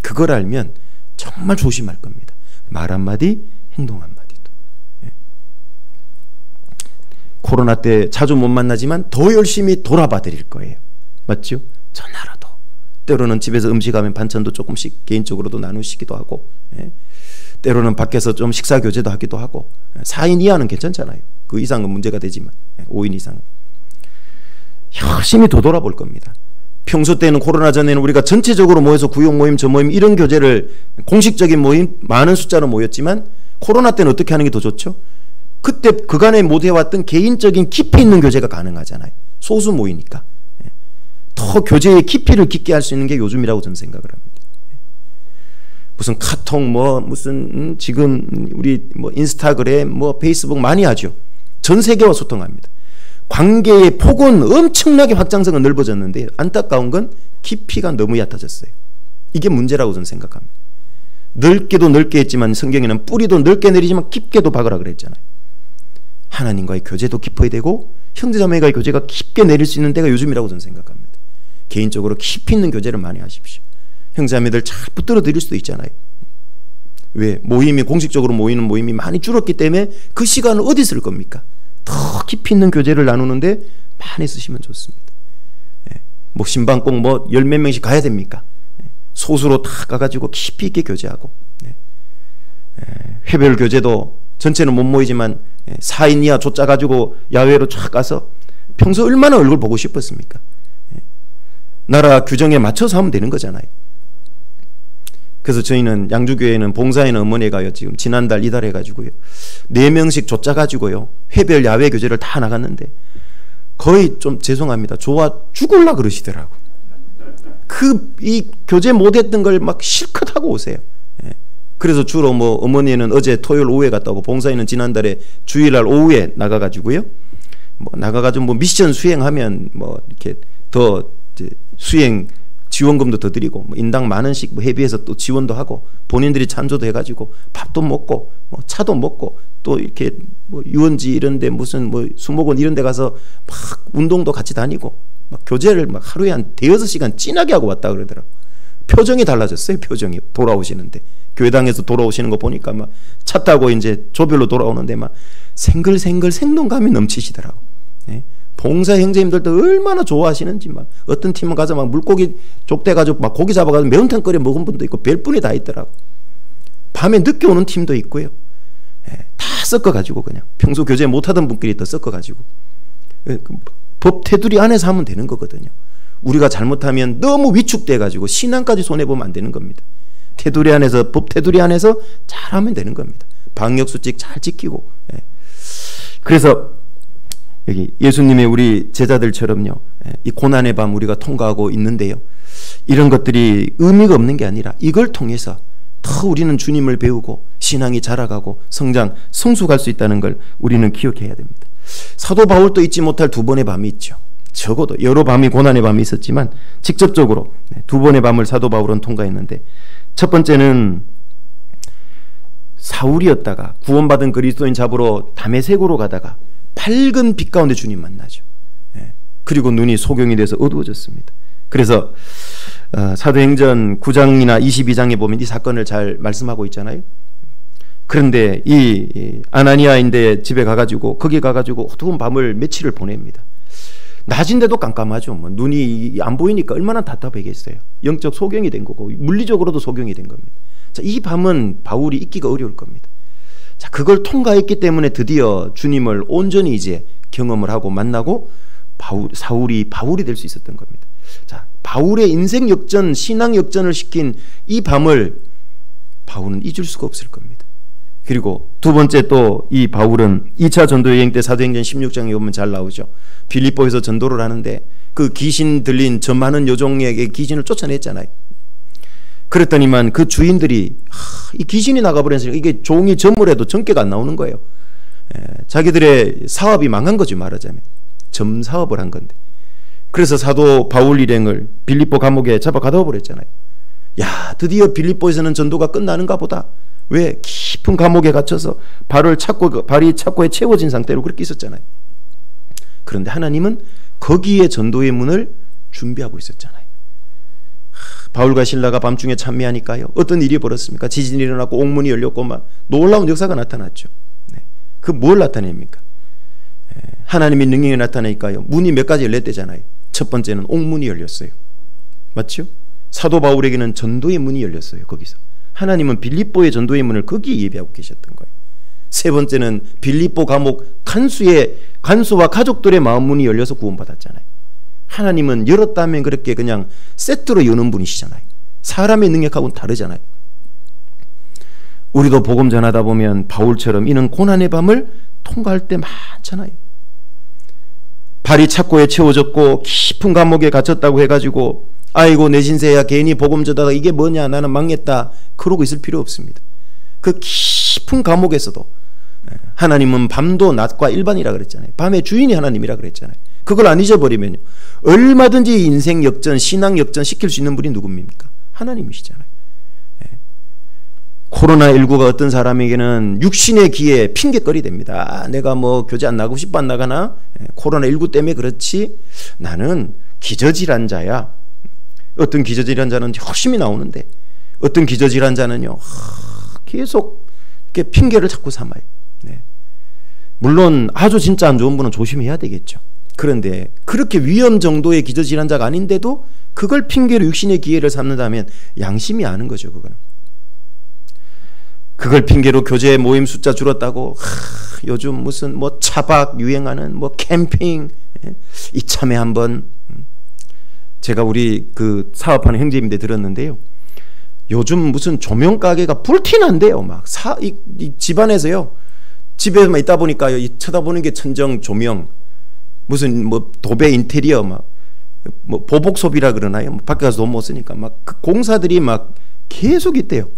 그걸 알면 정말 조심할 겁니다. 말 한마디 행동 한마디도. 코로나 때 자주 못 만나지만 더 열심히 돌아봐 드릴 거예요. 맞죠? 전화라도 때로는 집에서 음식하면 반찬도 조금씩 개인적으로도 나누시기도 하고 때로는 밖에서 좀 식사 교제도 하기도 하고 4인 이하는 괜찮잖아요. 그 이상은 문제가 되지만 5인 이상은 열심히 되돌아볼 겁니다. 평소 때는 코로나 전에는 우리가 전체적으로 모여서 구역 모임, 저 모임 이런 교제를 공식적인 모임 많은 숫자로 모였지만 코로나 때는 어떻게 하는 게 더 좋죠? 그때 그간에 못 해왔던 개인적인 깊이 있는 교제가 가능하잖아요. 소수 모이니까. 더 교제의 깊이를 깊게 할 수 있는 게 요즘이라고 저는 생각을 합니다. 무슨 카톡 무슨 지금 우리 인스타그램 페이스북 많이 하죠. 전 세계와 소통합니다. 관계의 폭은 엄청나게 확장성은 넓어졌는데 안타까운 건 깊이가 너무 얕아졌어요. 이게 문제라고 저는 생각합니다. 넓게도 넓게 했지만 성경에는 뿌리도 넓게 내리지만 깊게도 박으라 그랬잖아요. 하나님과의 교제도 깊어야 되고 형제자매와의 교제가 깊게 내릴 수 있는 때가 요즘이라고 저는 생각합니다. 개인적으로 깊이 있는 교제를 많이 하십시오. 형제자매들 잘 붙들어 드릴 수도 있잖아요. 왜? 모임이 공식적으로 모이는 모임이 많이 줄었기 때문에 그 시간을 어디 쓸 겁니까? 더 깊이 있는 교제를 나누는데 많이 쓰시면 좋습니다. 신방 꼭 10몇 명씩 가야 됩니까? 소수로 다 가가지고 깊이 있게 교제하고, 회별 교제도 전체는 못 모이지만 4인 이하 조 짜가지고 야외로 쫙 가서 평소 얼마나 얼굴 보고 싶었습니까? 나라 규정에 맞춰서 하면 되는 거잖아요. 그래서 저희는 양주교회는 봉사에는 어머니가요 지금 지난달 이달 해가지고요 4명씩 조 짜가지고요 회별 야외 교제를 다 나갔는데 거의 좀 죄송합니다 좋아 죽을라 그러시더라고. 이 교제 못했던 걸 막 실컷 하고 오세요. 그래서 주로 어머니는 어제 토요일 오후에 갔다 오고 봉사에는 지난달에 주일날 오후에 나가가지고요 나가가지고 미션 수행하면 이렇게 더 수행 지원금도 더 드리고 인당 10,000원씩 회비해서 또 지원도 하고 본인들이 찬조도 해가지고 밥도 먹고 차도 먹고 또 이렇게 유원지 이런데 무슨 수목원 이런데 가서 막 운동도 같이 다니고 막 교제를 막 하루에 한 5-6시간 진하게 하고 왔다 그러더라고. 표정이 달라졌어요. 표정이 돌아오시는데 교회당에서 돌아오시는 거 보니까 막 차 타고 이제 조별로 돌아오는데 막 생글생글 생동감이 넘치시더라고. 봉사 형제님들도 얼마나 좋아하시는지 막 어떤 팀은 가서 막 물고기 족대가지고 막 고기 잡아가지고 매운탕 끓여 먹은 분도 있고 별분이 다 있더라고. 밤에 늦게 오는 팀도 있고요. 다 섞어가지고 그냥 평소 교제 못하던 분끼리 더 섞어가지고 법 테두리 안에서 하면 되는 거거든요. 우리가 잘못하면 너무 위축돼가지고 신앙까지 손해보면 안 되는 겁니다. 테두리 안에서 법 테두리 안에서 잘하면 되는 겁니다. 방역수칙 잘 지키고. 그래서 여기 예수님의 우리 제자들처럼요 이 고난의 밤 우리가 통과하고 있는데요 이런 것들이 의미가 없는 게 아니라 이걸 통해서 더 우리는 주님을 배우고 신앙이 자라가고 성숙할 수 있다는 걸 우리는 기억해야 됩니다. 사도 바울도 잊지 못할 2번의 밤이 있죠. 적어도 여러 밤이 고난의 밤이 있었지만 직접적으로 2번의 밤을 사도 바울은 통과했는데 첫 번째는 사울이었다가 구원받은 그리스도인 잡으러 다메섹으로 가다가 밝은 빛 가운데 주님 만나죠. 그리고 눈이 소경이 돼서 어두워졌습니다. 그래서 사도행전 9장이나 22장에 보면 이 사건을 잘 말씀하고 있잖아요. 그런데 이 아나니아인데 집에 가가지고 거기 가가지고 어두운 밤을 며칠을 보냅니다. 낮인데도 깜깜하죠. 눈이 안 보이니까 얼마나 답답하겠어요. 영적 소경이 된 거고 물리적으로도 소경이 된 겁니다. 자, 이 밤은 바울이 있기가 어려울 겁니다. 자, 그걸 통과했기 때문에 드디어 주님을 온전히 이제 경험을 하고 만나고 사울이 바울이 될 수 있었던 겁니다. 자, 바울의 인생 역전, 신앙 역전을 시킨 이 밤을 바울은 잊을 수가 없을 겁니다. 그리고 두 번째 또 이 바울은 2차 전도 여행 때 사도행전 16장에 보면 잘 나오죠. 빌립보에서 전도를 하는데 그 귀신 들린 저 많은 여종에게 귀신을 쫓아냈잖아요. 그랬더니만 그 주인들이 이 귀신이 나가버려서 이게 종이 점물해도 전개가 안 나오는 거예요. 자기들의 사업이 망한 거죠. 말하자면 점사업을 한 건데. 그래서 사도 바울 일행을 빌립보 감옥에 잡아 가둬 버렸잖아요. 야, 드디어 빌립보에서는 전도가 끝나는가 보다. 왜? 깊은 감옥에 갇혀서 발이 착고에 채워진 상태로 그렇게 있었잖아요. 그런데 하나님은 거기에 전도의 문을 준비하고 있었잖아요. 바울과 실라가 밤중에 찬미하니까요. 어떤 일이 벌었습니까? 지진이 일어났고 옥문이 열렸고 막 놀라운 역사가 나타났죠. 그 뭘 나타냅니까? 하나님의 능력이 나타나니까요. 문이 몇 가지 열렸대잖아요. 첫 번째는 옥문이 열렸어요. 맞죠? 사도 바울에게는 전도의 문이 열렸어요. 거기서. 하나님은 빌립보의 전도의 문을 거기에 예비하고 계셨던 거예요. 세 번째는 빌립보 감옥 간수와 가족들의 마음 문이 열려서 구원받았잖아요. 하나님은 열었다면 그렇게 그냥 세트로 여는 분이시잖아요. 사람의 능력하고는 다르잖아요. 우리도 복음 전하다 보면 바울처럼 이는 고난의 밤을 통과할 때 많잖아요. 발이 착고에 채워졌고 깊은 감옥에 갇혔다고 해가지고 아이고 내 신세야 괜히 복음 전하다가 이게 뭐냐 나는 망했다 그러고 있을 필요 없습니다. 그 깊은 감옥에서도 하나님은 밤도 낮과 일반이라 그랬잖아요. 밤의 주인이 하나님이라 그랬잖아요. 그걸 안 잊어버리면요 얼마든지 인생 역전, 신앙 역전 시킬 수 있는 분이 누굽니까? 하나님이시잖아요. 코로나19가 어떤 사람에게는 육신의 기에 핑계거리 됩니다. 내가 뭐 교제 안 나가고 싶어 안 나가나? 코로나19 때문에 그렇지 나는 기저질환자야. 어떤 기저질환자는 열심히 나오는데 어떤 기저질환자는요 계속 이렇게 핑계를 자꾸 삼아요. 물론 아주 진짜 안 좋은 분은 조심해야 되겠죠. 그런데 그렇게 위험 정도의 기저질환자가 아닌데도 그걸 핑계로 육신의 기회를 삼는다면 양심이 아는 거죠. 그걸 핑계로 교제 모임 숫자 줄었다고 요즘 무슨 뭐 차박 유행하는 뭐 캠핑 이참에 한번 제가 우리 그 사업하는 형제님들 들었는데요. 요즘 무슨 조명 가게가 불티난대요. 막 이 집안에서요. 집에만 있다 보니까 쳐다보는 게 천정 조명 무슨 뭐 도배 인테리어 막 뭐 보복 소비라 그러나요? 밖에 가서 돈 못 쓰니까 막 그 공사들이 막 계속 있대요.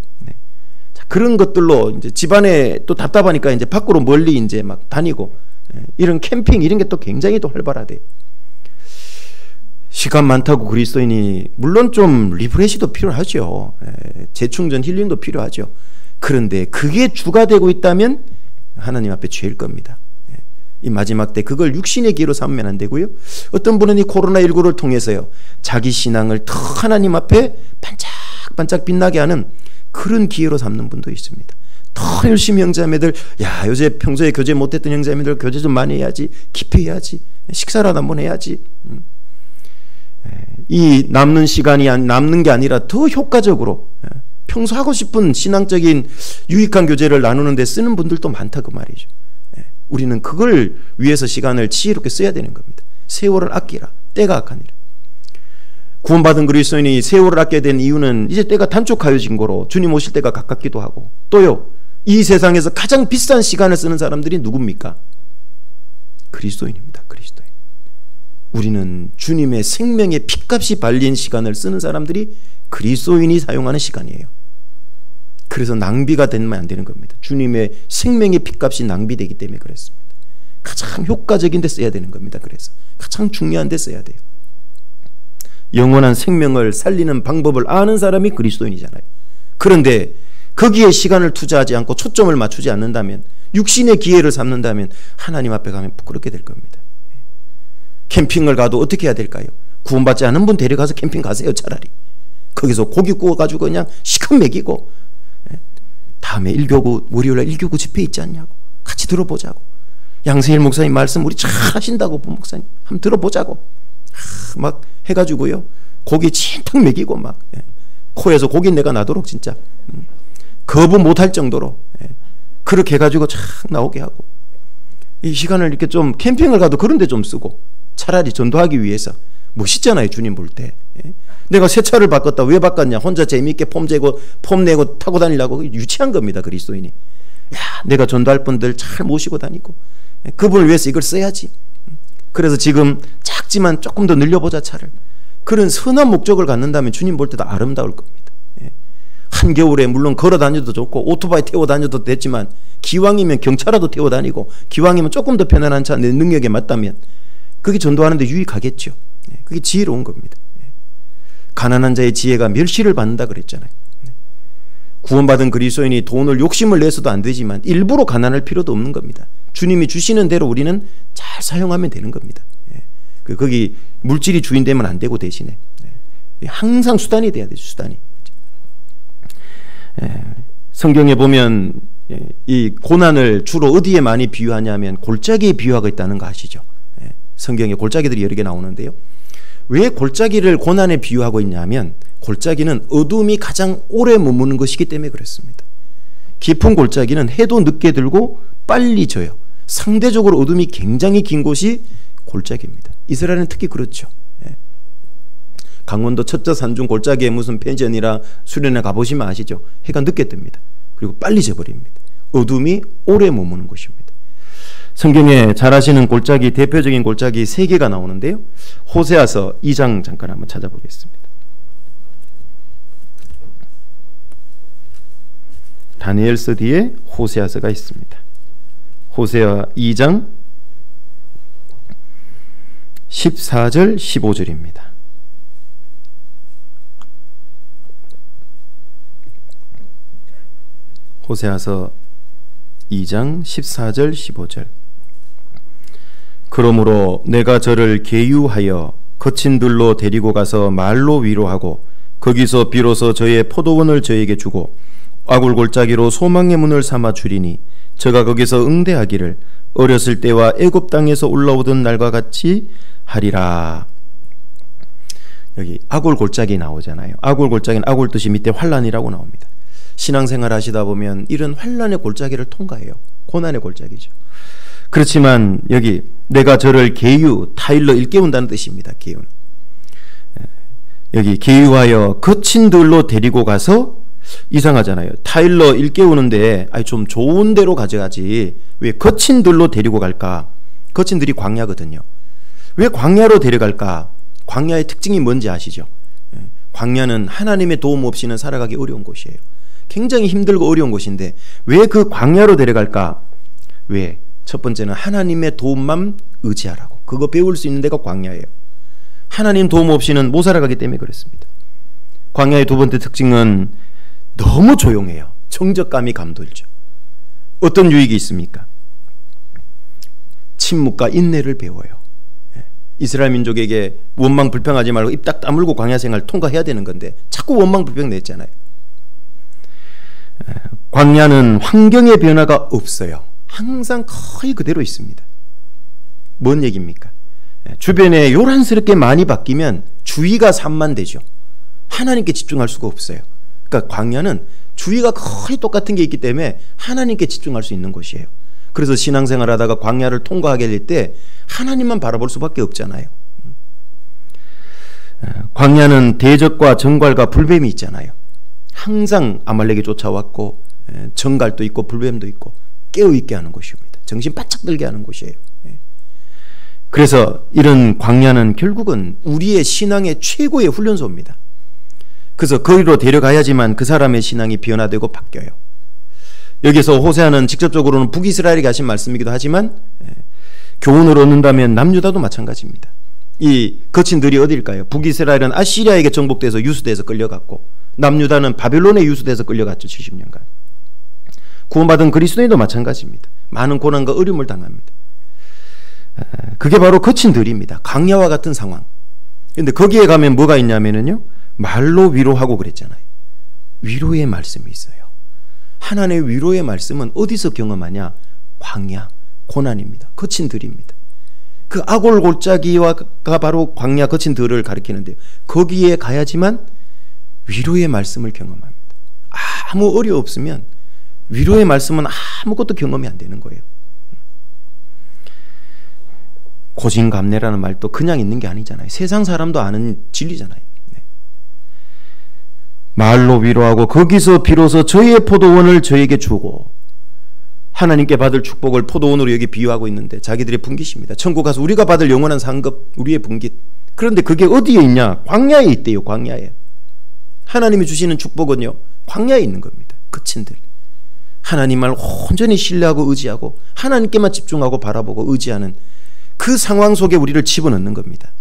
그런 것들로 이제 집안에 또 답답하니까 이제 밖으로 멀리 이제 막 다니고 이런 캠핑 이런 게 또 굉장히 또 활발하대요. 시간 많다고 그리스도인이 물론 좀 리프레시도 필요하죠. 재충전 힐링도 필요하죠. 그런데 그게 주가 되고 있다면 하나님 앞에 죄일 겁니다. 이 마지막 때 그걸 육신의 기회로 삼으면 안 되고요. 어떤 분은 이 코로나19를 통해서요 자기 신앙을 더 하나님 앞에 반짝반짝 빛나게 하는 그런 기회로 삼는 분도 있습니다. 더 열심히 형제자매들 요새 평소에 교제 못했던 형제자매들 교제 좀 많이 해야지 깊이 해야지 식사라도 한번 해야지 이 남는 시간이 남는 게 아니라 더 효과적으로 평소 하고 싶은 신앙적인 유익한 교제를 나누는 데 쓰는 분들도 많다 그 말이죠. 우리는 그걸 위해서 시간을 지혜롭게 써야 되는 겁니다. 세월을 아끼라 때가 악하니라. 구원받은 그리스도인이 세월을 아껴야 되는 이유는 이제 때가 단축하여진 거로 주님 오실 때가 가깝기도 하고 또요 이 세상에서 가장 비싼 시간을 쓰는 사람들이 누굽니까? 그리스도인입니다. 그리스도인. 우리는 주님의 생명의 피값이 발린 시간을 쓰는 사람들이 그리스도인이 사용하는 시간이에요. 그래서 낭비가 되면 안 되는 겁니다. 주님의 생명의 피값이 낭비되기 때문에 그랬습니다. 가장 효과적인 데 써야 되는 겁니다. 그래서 가장 중요한 데 써야 돼요. 영원한 생명을 살리는 방법을 아는 사람이 그리스도인이잖아요. 그런데 거기에 시간을 투자하지 않고 초점을 맞추지 않는다면 육신의 기회를 삼는다면 하나님 앞에 가면 부끄럽게 될 겁니다. 캠핑을 가도 어떻게 해야 될까요? 구원받지 않은 분 데려가서 캠핑 가세요. 차라리 거기서 고기 구워가지고 그냥 시컷 먹이고 다음에 월요일날 1교구 집회 있지 않냐고 같이 들어보자고 양세일 목사님 말씀 우리 잘 하신다고 본 목사님 한번 들어보자고 막 해가지고요 고기 진탕 먹이고 막 코에서 고기 내가 나도록 진짜 거부 못할 정도로 그렇게 해가지고 착 나오게 하고 이 시간을 이렇게 좀 캠핑을 가도 그런 데 좀 쓰고 차라리 전도하기 위해서 멋있잖아요. 주님 볼 때 내가 새 차를 바꿨다 왜 바꿨냐 혼자 재미있게 폼 내고 타고 다니려고 유치한 겁니다. 그리스도인이 내가 전도할 분들 잘 모시고 다니고 그분을 위해서 이걸 써야지. 그래서 지금 작지만 조금 더 늘려보자 차를. 그런 선한 목적을 갖는다면 주님 볼 때도 아름다울 겁니다. 한겨울에 물론 걸어 다녀도 좋고 오토바이 태워 다녀도 됐지만 기왕이면 경차라도 태워 다니고 기왕이면 조금 더 편안한 차 내 능력에 맞다면 그게 전도하는 데 유익하겠죠. 그게 지혜로운 겁니다. 가난한 자의 지혜가 멸시를 받는다 그랬잖아요. 구원받은 그리스도인이 돈을 욕심을 내서도 안 되지만 일부러 가난할 필요도 없는 겁니다. 주님이 주시는 대로 우리는 잘 사용하면 되는 겁니다. 거기 물질이 주인 되면 안 되고 대신에 항상 수단이 돼야 되죠. 수단이. 성경에 보면 이 고난을 주로 어디에 많이 비유하냐면 골짜기에 비유하고 있다는 거 아시죠? 성경에 골짜기들이 여러 개 나오는데요. 왜 골짜기를 고난에 비유하고 있냐면 골짜기는 어둠이 가장 오래 머무는 것이기 때문에 그렇습니다. 깊은 골짜기는 해도 늦게 들고 빨리 져요. 상대적으로 어둠이 굉장히 긴 곳이 골짜기입니다. 이스라엘은 특히 그렇죠. 강원도 첩자 산중 골짜기에 무슨 펜션이라 수련회 가보시면 아시죠. 해가 늦게 뜹니다. 그리고 빨리 져버립니다. 어둠이 오래 머무는 곳입니다. 성경에 잘 아시는 골짜기, 대표적인 골짜기 3개가 나오는데요. 호세아서 2장 잠깐 한번 찾아보겠습니다. 다니엘서 뒤에 호세아서가 있습니다. 호세아 2장 14절 15절입니다. 호세아서 2장 14절 15절. 그러므로 내가 저를 계유하여 거친 들로 데리고 가서 말로 위로하고 거기서 비로소 저의 포도원을 저에게 주고 아굴 골짜기로 소망의 문을 삼아 주리니 저가 거기서 응대하기를 어렸을 때와 애굽 땅에서 올라오던 날과 같이 하리라. 여기 아굴 골짜기 나오잖아요. 아굴 골짜기는 아굴 뜻이 밑에 환란이라고 나옵니다. 신앙생활 하시다 보면 이런 환란의 골짜기를 통과해요. 고난의 골짜기죠. 그렇지만 여기 내가 저를 계유, 타일러 일깨운다는 뜻입니다. 계유는. 여기 계유하여 거친 들로 데리고 가서, 이상하잖아요. 타일러 일깨우는데 좀 좋은 데로 가져가지 왜 거친 들로 데리고 갈까? 거친 들이 광야거든요. 왜 광야로 데려갈까? 광야의 특징이 뭔지 아시죠? 광야는 하나님의 도움 없이는 살아가기 어려운 곳이에요. 굉장히 힘들고 어려운 곳인데 왜 그 광야로 데려갈까? 왜? 첫 번째는 하나님의 도움만 의지하라고. 그거 배울 수 있는 데가 광야예요. 하나님 도움 없이는 못 살아가기 때문에 그렇습니다. 광야의 두 번째 특징은 너무 조용해요. 정적감이 감돌죠. 어떤 유익이 있습니까? 침묵과 인내를 배워요. 이스라엘 민족에게 원망 불평하지 말고 입 딱 다물고 광야 생활 통과해야 되는 건데 자꾸 원망 불평 냈잖아요. 광야는 환경의 변화가 없어요. 항상 거의 그대로 있습니다. 뭔 얘기입니까? 주변에 요란스럽게 많이 바뀌면 주의가 산만되죠. 하나님께 집중할 수가 없어요. 그러니까 광야는 주의가 거의 똑같은 게 있기 때문에 하나님께 집중할 수 있는 곳이에요. 그래서 신앙생활 하다가 광야를 통과하게 될 때 하나님만 바라볼 수밖에 없잖아요. 광야는 대적과 정갈과 불뱀이 있잖아요. 항상 아말렉이 쫓아왔고 정갈도 있고 불뱀도 있고 깨어있게 하는 곳입니다. 정신 바짝 들게 하는 곳이에요. 그래서 이런 광야는 결국은 우리의 신앙의 최고의 훈련소입니다. 그래서 거기로 데려가야지만 그 사람의 신앙이 변화되고 바뀌어요. 여기서 호세아는 직접적으로는 북이스라엘에게 하신 말씀이기도 하지만 교훈을 얻는다면 남유다도 마찬가지입니다. 이 거친 들이 어딜까요? 북이스라엘은 아시리아에게 정복돼서 유수돼서 끌려갔고 남유다는 바벨론에 유수돼서 끌려갔죠. 70년간. 구원받은 그리스도인도 마찬가지입니다. 많은 고난과 어려움을 당합니다. 그게 바로 거친 들입니다. 광야와 같은 상황. 그런데 거기에 가면 뭐가 있냐면요, 말로 위로하고 그랬잖아요. 위로의 말씀이 있어요. 하나님의 위로의 말씀은 어디서 경험하냐? 광야, 고난입니다. 거친 들입니다. 그 아골 골짜기가 바로 광야 거친 들을 가리키는데요. 거기에 가야지만 위로의 말씀을 경험합니다. 아무 어려 없으면 위로의 말씀은 아무것도 경험이 안 되는 거예요. 고진감래라는 말도 그냥 있는 게 아니잖아요. 세상 사람도 아는 진리잖아요. 말로 위로하고 거기서 비로소 저의 포도원을 저에게 주고, 하나님께 받을 축복을 포도원으로 여기 비유하고 있는데 자기들의 분깃입니다. 천국 가서 우리가 받을 영원한 상급, 우리의 분깃. 그런데 그게 어디에 있냐? 광야에 있대요. 광야에. 하나님이 주시는 축복은요, 광야에 있는 겁니다. 그친들 하나님을 온전히 신뢰하고 의지하고 하나님께만 집중하고 바라보고 의지하는 그 상황 속에 우리를 집어넣는 겁니다.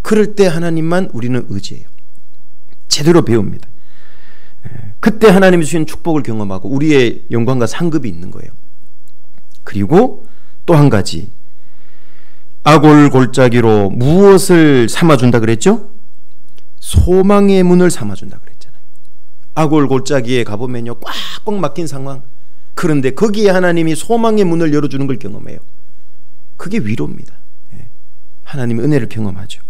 그럴 때 하나님만 우리는 의지해요. 제대로 배웁니다. 그때 하나님이 주신 축복을 경험하고 우리의 영광과 상급이 있는 거예요. 그리고 또 한 가지, 아골 골짜기로 무엇을 삼아준다 그랬죠? 소망의 문을 삼아준다 그랬잖아요. 아골 골짜기에 가보면요, 꽉꽉 막힌 상황. 그런데 거기에 하나님이 소망의 문을 열어주는 걸 경험해요. 그게 위로입니다. 하나님의 은혜를 경험하죠.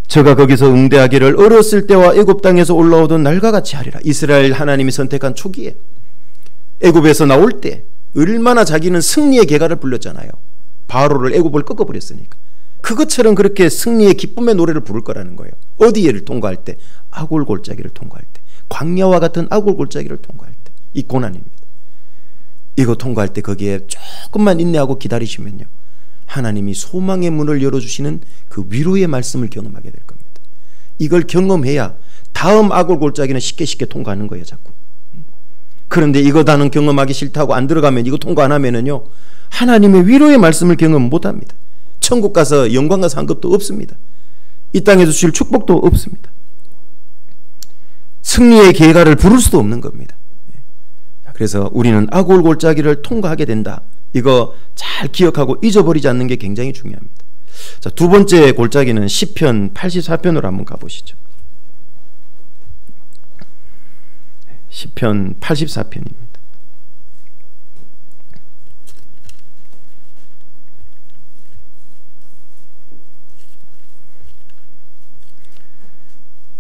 저가 거기서 응대하기를 어렸을 때와 애굽 땅에서 올라오던 날과 같이 하리라. 이스라엘 하나님이 선택한 초기에 애굽에서 나올 때 얼마나 자기는 승리의 계가를 불렀잖아요. 바로를 애굽을 꺾어버렸으니까. 그것처럼 그렇게 승리의 기쁨의 노래를 부를 거라는 거예요. 어디를 통과할 때? 아골 골짜기를 통과할 때. 광야와 같은 아골 골짜기를 통과할 때. 이 고난입니다. 이거 통과할 때 거기에 조금만 인내하고 기다리시면요, 하나님이 소망의 문을 열어주시는 그 위로의 말씀을 경험하게 될 겁니다. 이걸 경험해야 다음 악을 골짜기는 쉽게 통과하는 거예요, 자꾸. 그런데 이거 나는 경험하기 싫다고 안 들어가면, 이거 통과 안 하면은요, 하나님의 위로의 말씀을 경험 못 합니다. 천국 가서 영광과 상급도 없습니다. 이 땅에서 주실 축복도 없습니다. 승리의 계가를 부를 수도 없는 겁니다. 그래서 우리는 악올 골짜기를 통과하게 된다. 이거 잘 기억하고 잊어버리지 않는 게 굉장히 중요합니다. 자, 두 번째 골짜기는 시편 84편으로 한번 가보시죠. 시편 84편입니다.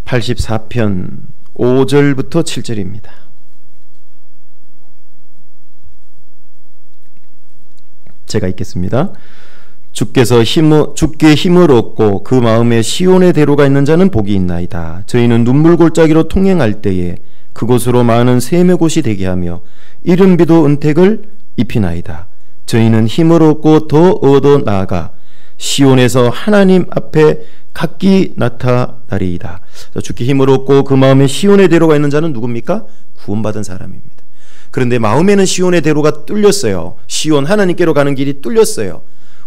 (84편) 5절부터 7절입니다. 제가 읽겠습니다. 주께 힘을 얻고 그 마음에 시온의 대로가 있는 자는 복이 있나이다. 저희는 눈물 골짜기로 통행할 때에 그곳으로 많은 샘의 곳이 되게 하며 이른 비도 은택을 입히나이다. 저희는 힘을 얻고 더 얻어 나아가 시온에서 하나님 앞에 각기 나타나리이다. 주께 힘을 얻고 그 마음에 시온의 대로가 있는 자는 누굽니까? 구원받은 사람입니다. 그런데 마음에는 시온의 대로가 뚫렸어요. 시온 하나님께로 가는 길이 뚫렸어요.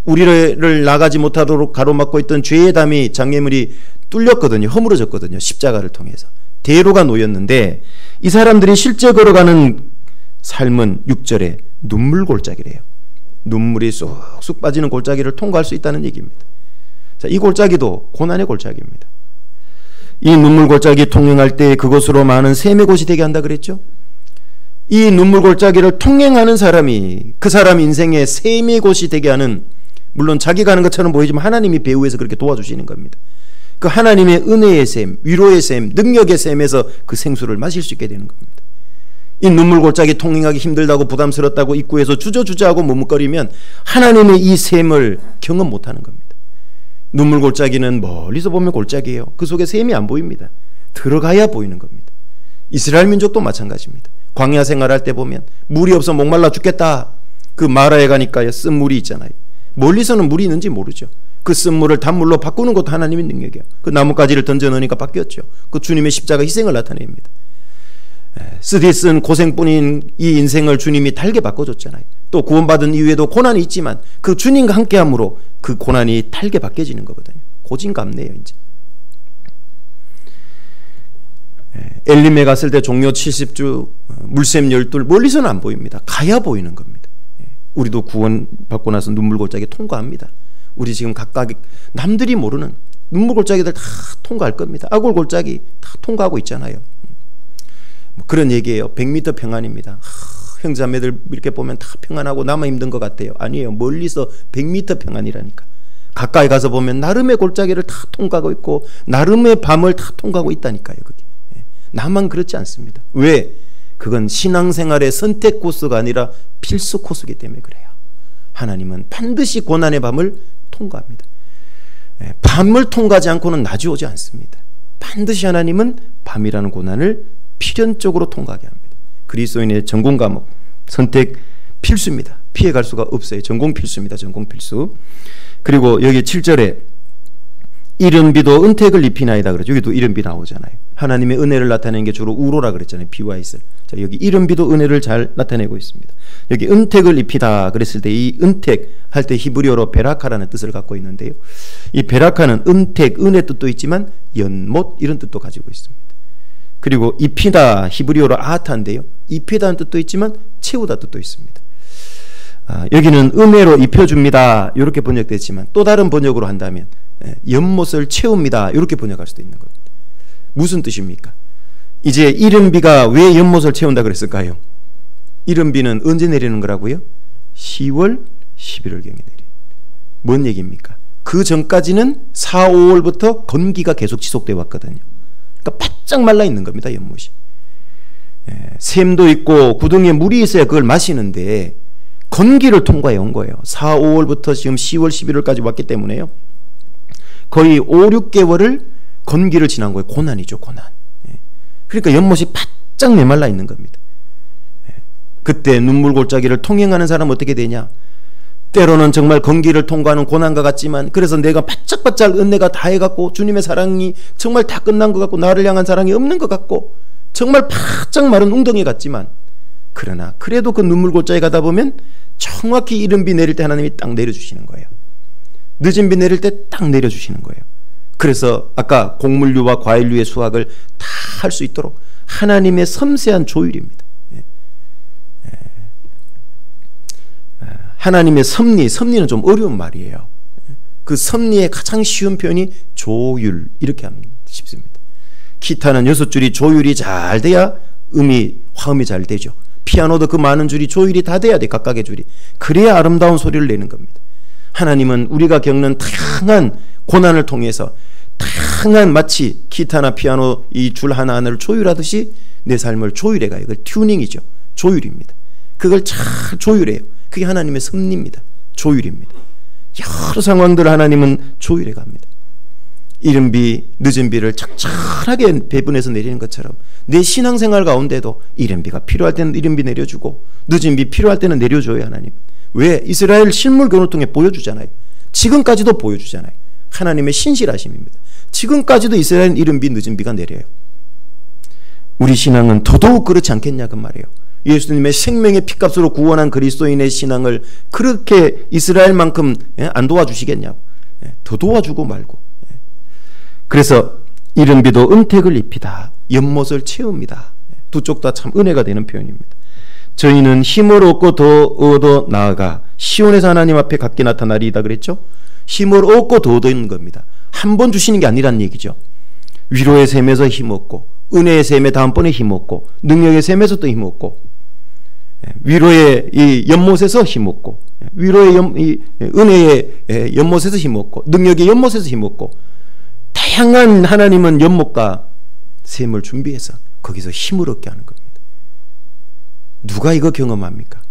우리를 나가지 못하도록 가로막고 있던 죄의 담이, 장애물이 뚫렸거든요. 허물어졌거든요. 십자가를 통해서 대로가 놓였는데, 이 사람들이 실제 걸어가는 삶은 6절에 눈물 골짜기래요. 눈물이 쑥쑥 빠지는 골짜기를 통과할 수 있다는 얘기입니다. 자, 이 골짜기도 고난의 골짜기입니다. 이 눈물 골짜기 통행할 때 그곳으로 많은 샘의 곳이 되게 한다 그랬죠. 이 눈물 골짜기를 통행하는 사람이 그 사람 인생의 샘의 곳이 되게 하는, 물론 자기가 하는 것처럼 보이지만 하나님이 배후에서 그렇게 도와주시는 겁니다. 그 하나님의 은혜의 샘, 위로의 샘, 능력의 샘에서 그 생수를 마실 수 있게 되는 겁니다. 이 눈물 골짜기 통행하기 힘들다고 부담스럽다고 입구에서 주저주저하고 머뭇거리면 하나님의 이 샘을 경험 못하는 겁니다. 눈물 골짜기는 멀리서 보면 골짜기예요. 그 속에 샘이 안 보입니다. 들어가야 보이는 겁니다. 이스라엘 민족도 마찬가지입니다. 광야 생활할 때 보면 물이 없어 목말라 죽겠다. 그 마라에 가니까 쓴 물이 있잖아요. 멀리서는 물이 있는지 모르죠. 그 쓴 물을 단물로 바꾸는 것도 하나님의 능력이에요. 그 나뭇가지를 던져 넣으니까 바뀌었죠. 그 주님의 십자가 희생을 나타냅니다. 쓰디 쓴 고생뿐인 이 인생을 주님이 달게 바꿔줬잖아요. 또 구원받은 이후에도 고난이 있지만 그 주님과 함께함으로 그 고난이 달게 바뀌어지는 거거든요. 고진감래요. 이제 엘림에 갔을 때 종려 70주, 물샘 12, 멀리서는 안 보입니다. 가야 보이는 겁니다. 우리도 구원받고 나서 눈물 골짜기 통과합니다. 우리 지금 각각 남들이 모르는 눈물 골짜기들 다 통과할 겁니다. 악골 골짜기 다 통과하고 있잖아요. 뭐 그런 얘기예요. 100m 평안입니다. 형제자매들 이렇게 보면 다 평안하고 나만 힘든 것 같아요. 아니에요. 멀리서 100m 평안이라니까. 가까이 가서 보면 나름의 골짜기를 다 통과하고 있고 나름의 밤을 다 통과하고 있다니까요. 그게 나만 그렇지 않습니다. 왜? 그건 신앙생활의 선택 코스가 아니라 필수 코스이기 때문에 그래요. 하나님은 반드시 고난의 밤을 통과합니다. 밤을 통과하지 않고는 낮이 오지 않습니다. 반드시 하나님은 밤이라는 고난을 필연적으로 통과하게 합니다. 그리스도인의 전공 과목 선택 필수입니다. 피해갈 수가 없어요. 전공 필수입니다. 전공 필수. 그리고 여기 7절에 이른 비도 은택을 입히나이다 그러죠. 여기도 이른 비 나오잖아요. 하나님의 은혜를 나타내는 게 주로 우로라 그랬잖아요. 비와 있을. 자, 여기 이른 비도 은혜를 잘 나타내고 있습니다. 여기 은택을 입히다 그랬을 때 이 은택 할 때 히브리어로 베라카라는 뜻을 갖고 있는데요. 이 베라카는 은택, 은혜 뜻도 있지만 연못 이런 뜻도 가지고 있습니다. 그리고 입히다 히브리어로 아하타인데요. 입히다는 뜻도 있지만 채우다 뜻도 있습니다. 여기는 은혜로 입혀줍니다. 이렇게 번역됐지만 또 다른 번역으로 한다면 연못을 채웁니다. 이렇게 번역할 수도 있는 겁니다. 무슨 뜻입니까? 이제 이른 비가 왜 연못을 채운다 그랬을까요? 이른 비는 언제 내리는 거라고요? 10월, 11월경에 내려요. 뭔 얘기입니까? 그 전까지는 4, 5월부터 건기가 계속 지속되어 왔거든요. 그러니까 바짝 말라 있는 겁니다. 연못이. 샘도 있고 구덩이에 물이 있어야 그걸 마시는데 건기를 통과해 온 거예요. 4, 5월부터 지금 10월, 11월까지 왔기 때문에요. 거의 5, 6개월을 건기를 지난 거예요. 고난이죠. 고난. 그러니까 연못이 바짝 메말라 있는 겁니다. 그때 눈물 골짜기를 통행하는 사람은 어떻게 되냐? 때로는 정말 건기를 통과하는 고난과 같지만, 그래서 내가 바짝바짝 은혜가 다 해갖고 주님의 사랑이 정말 다 끝난 것 같고 나를 향한 사랑이 없는 것 같고 정말 바짝 마른 웅덩이 같지만, 그러나 그래도 그 눈물 골짜기 가다 보면 정확히 이른 비 내릴 때 하나님이 딱 내려주시는 거예요. 늦은 비 내릴 때 딱 내려주시는 거예요. 그래서 아까 곡물류와 과일류의 수확을 다 할 수 있도록 하나님의 섬세한 조율입니다. 하나님의 섭리는 좀 어려운 말이에요. 그 섭리의 가장 쉬운 표현이 조율, 이렇게 하면 쉽습니다. 기타는 6줄이 조율이 잘 돼야 화음이 잘 되죠. 피아노도 그 많은 줄이 조율이 다 돼야 돼, 각각의 줄이. 그래야 아름다운 소리를 내는 겁니다. 하나님은 우리가 겪는 다양한 고난을 통해서 다양한, 마치 기타나 피아노 이 줄 하나하나를 조율하듯이 내 삶을 조율해가요. 그걸 튜닝이죠. 조율입니다. 그걸 잘 조율해요. 그게 하나님의 섭리입니다. 조율입니다. 여러 상황들을 하나님은 조율해 갑니다. 이른 비, 늦은 비를 적절하게 배분해서 내리는 것처럼 내 신앙생활 가운데도 이른 비가 필요할 때는 이른 비 내려주고 늦은 비 필요할 때는 내려줘요, 하나님. 왜? 이스라엘 실물교훈을 통해 보여주잖아요. 지금까지도 보여주잖아요. 하나님의 신실하심입니다. 지금까지도 이스라엘은 이른 비, 늦은 비가 내려요. 우리 신앙은 더더욱 그렇지 않겠냐 그 말이에요. 예수님의 생명의 피값으로 구원한 그리스도인의 신앙을 그렇게 이스라엘만큼 안 도와주시겠냐고. 더 도와주고 말고. 그래서 이른 비도 은택을 입히다, 연못을 채웁니다. 두 쪽 다 참 은혜가 되는 표현입니다. 저희는 힘을 얻고 더 얻어 나아가 시온에서 하나님 앞에 각기 나타나리이다 그랬죠. 힘을 얻고 더 얻는 겁니다. 한 번 주시는 게 아니란 얘기죠. 위로의 샘에서 힘 얻고, 은혜의 샘에 다음번에 힘 얻고, 능력의 샘에서 또 힘 얻고, 위로의 이 연못에서 힘 얻고, 위로의 은혜의 연못에서 힘 얻고, 능력의 연못에서 힘 얻고, 다양한 하나님은 연못과 샘을 준비해서 거기서 힘을 얻게 하는 겁니다. 누가 이거 경험합니까?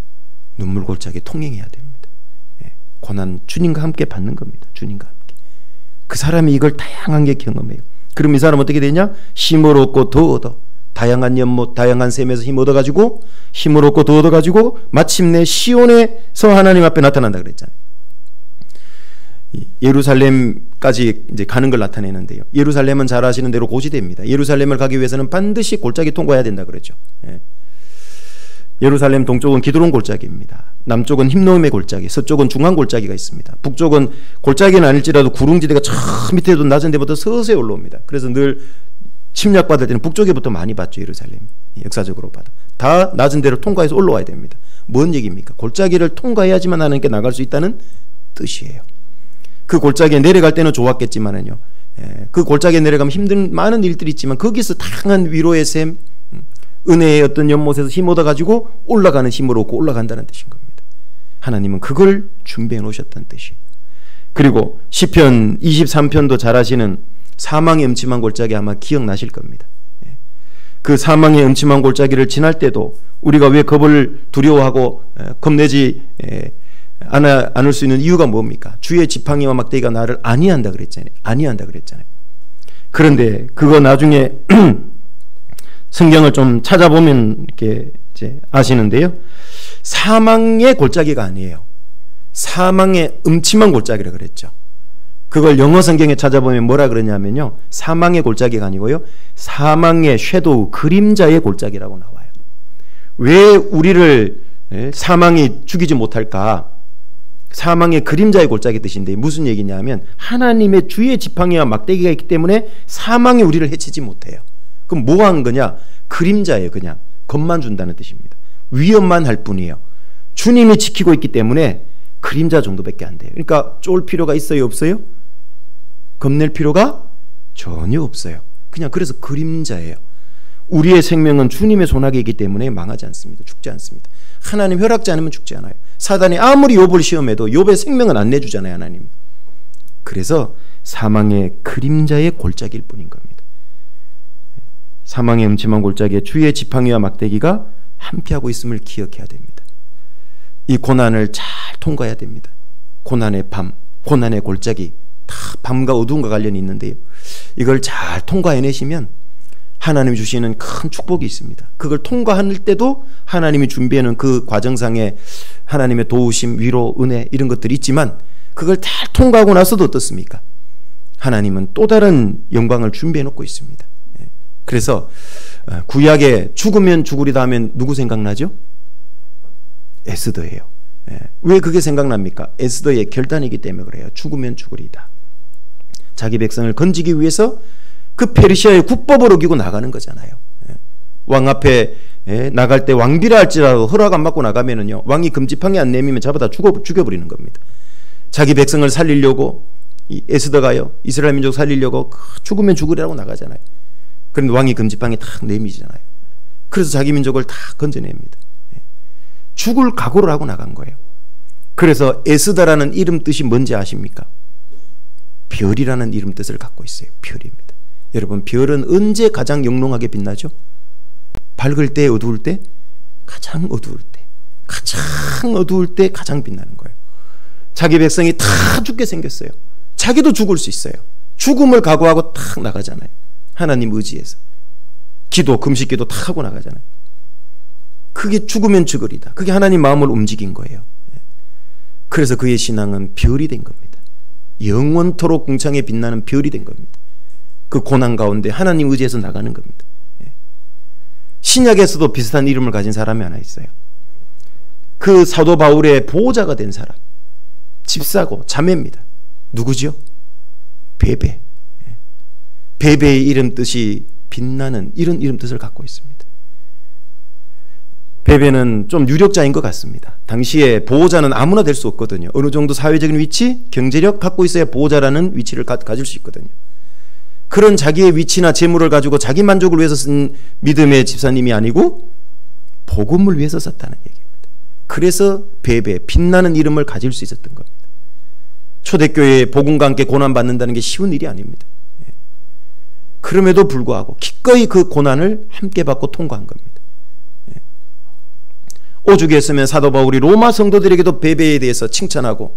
눈물 골짜기 통행해야 됩니다. 고난 주님과 함께 받는 겁니다. 주님과 함께. 그 사람이 이걸 다양하게 경험해요. 그럼 이 사람 어떻게 되냐? 힘을 얻고 더 얻어. 다양한 연못, 다양한 샘에서 힘 얻어가지고, 힘을 얻고 더 얻어가지고 마침내 시온에서 하나님 앞에 나타난다 그랬잖아요. 예루살렘까지 이제 가는 걸 나타내는데요. 예루살렘은 잘 아시는 대로 고지대입니다. 예루살렘을 가기 위해서는 반드시 골짜기 통과해야 된다 그랬죠. 예루살렘 동쪽은 기드론 골짜기입니다. 남쪽은 힘노음의 골짜기, 서쪽은 중앙 골짜기가 있습니다. 북쪽은 골짜기는 아닐지라도 구릉지대가 저 밑에도 낮은 데부터 서서히 올라옵니다. 그래서 늘 침략받을 때는 북쪽에부터 많이 받죠. 예루살렘 역사적으로 봐도 다 낮은 데를 통과해서 올라와야 됩니다. 뭔 얘기입니까? 골짜기를 통과해야지만 하나님께 나갈 수 있다는 뜻이에요. 그 골짜기에 내려갈 때는 좋았겠지만은요, 그 골짜기에 내려가면 힘든 많은 일들이 있지만 거기서 다양한 위로의 샘, 은혜의 어떤 연못에서 힘 얻어가지고 올라가는 힘을 얻고 올라간다는 뜻인 겁니다. 하나님은 그걸 준비해 놓으셨다는 뜻이에요. 그리고 시편 23편도 잘 아시는 사망의 음침한 골짜기 아마 기억나실 겁니다. 그 사망의 음침한 골짜기를 지날 때도 우리가 왜 겁을 두려워하고 겁내지 않을 수 있는 이유가 뭡니까? 주의 지팡이와 막대기가 나를 안위한다 그랬잖아요. 안위한다 그랬잖아요. 그런데 그거 나중에 성경을 좀 찾아보면 이렇게 이제 아시는데요. 사망의 골짜기가 아니에요. 사망의 음침한 골짜기라 그랬죠. 그걸 영어 성경에 찾아보면 뭐라 그러냐면요, 사망의 골짜기가 아니고요, 사망의 섀도우, 그림자의 골짜기라고 나와요. 왜 우리를 사망이 죽이지 못할까? 사망의 그림자의 골짜기 뜻인데 무슨 얘기냐면 하나님의 주의 지팡이와 막대기가 있기 때문에 사망이 우리를 해치지 못해요. 그럼 뭐 한 거냐? 그림자예요. 그냥 겁만 준다는 뜻입니다. 위험만 할 뿐이에요. 주님이 지키고 있기 때문에 그림자 정도밖에 안 돼요. 그러니까 쫄 필요가 있어요? 없어요? 겁낼 필요가 전혀 없어요. 그냥 그래서 그림자예요. 우리의 생명은 주님의 손아귀에 있기 때문에 망하지 않습니다. 죽지 않습니다. 하나님 허락지 않으면 죽지 않아요. 사단이 아무리 욥을 시험해도 욥의 생명은 안 내주잖아요, 하나님. 그래서 사망의 그림자의 골짜기일 뿐인 겁니다. 사망의 음침한 골짜기에 주의 지팡이와 막대기가 함께하고 있음을 기억해야 됩니다. 이 고난을 잘 통과해야 됩니다. 고난의 밤, 고난의 골짜기, 다 밤과 어두움과 관련이 있는데요, 이걸 잘 통과해내시면 하나님이 주시는 큰 축복이 있습니다. 그걸 통과할 때도 하나님이 준비하는 그 과정상에 하나님의 도우심, 위로, 은혜 이런 것들이 있지만 그걸 다 통과하고 나서도 어떻습니까? 하나님은 또 다른 영광을 준비해 놓고 있습니다. 그래서 구약에 죽으면 죽으리다 하면 누구 생각나죠? 에스더예요. 왜 그게 생각납니까? 에스더의 결단이기 때문에 그래요. 죽으면 죽으리다. 자기 백성을 건지기 위해서 그 페르시아의 국법을 어기고 나가는 거잖아요. 왕 앞에 나갈 때 왕비라 할지라도 허락 안 받고 나가면은요, 왕이 금지판에 안 내미면 잡아다 죽여버리는 겁니다. 자기 백성을 살리려고 이 에스더가요, 이스라엘 민족 살리려고 죽으면 죽으리라고 나가잖아요. 그런데 왕이 금지판에 탁 내미잖아요. 그래서 자기 민족을 다 건져냅니다. 죽을 각오를 하고 나간 거예요. 그래서 에스더라는 이름 뜻이 뭔지 아십니까? 별이라는 이름 뜻을 갖고 있어요. 별입니다. 여러분, 별은 언제 가장 영롱하게 빛나죠? 밝을 때, 어두울 때? 가장 어두울 때. 가장 어두울 때 가장 빛나는 거예요. 자기 백성이 다 죽게 생겼어요. 자기도 죽을 수 있어요. 죽음을 각오하고 탁 나가잖아요. 하나님 의지해서. 기도, 금식기도 탁 하고 나가잖아요. 그게 죽으면 죽으리다. 그게 하나님 마음을 움직인 거예요. 그래서 그의 신앙은 별이 된 겁니다. 영원토록 궁창에 빛나는 별이 된 겁니다. 그 고난 가운데 하나님 의지해서 나가는 겁니다. 신약에서도 비슷한 이름을 가진 사람이 하나 있어요. 그 사도 바울의 보호자가 된 사람, 집사고 자매입니다. 누구죠? 베베. 베베의 이름 뜻이 빛나는 이런 이름 뜻을 갖고 있습니다. 베베는 좀 유력자인 것 같습니다. 당시에 보호자는 아무나 될 수 없거든요. 어느 정도 사회적인 위치, 경제력 갖고 있어야 보호자라는 위치를 가질 수 있거든요. 그런 자기의 위치나 재물을 가지고 자기 만족을 위해서 쓴 믿음의 집사님이 아니고 복음을 위해서 썼다는 얘기입니다. 그래서 베베, 빛나는 이름을 가질 수 있었던 겁니다. 초대교회에 복음과 함께 고난받는다는 게 쉬운 일이 아닙니다. 그럼에도 불구하고 기꺼이 그 고난을 함께 받고 통과한 겁니다. 오죽했으면 사도 바울이 로마 성도들에게도 베베에 대해서 칭찬하고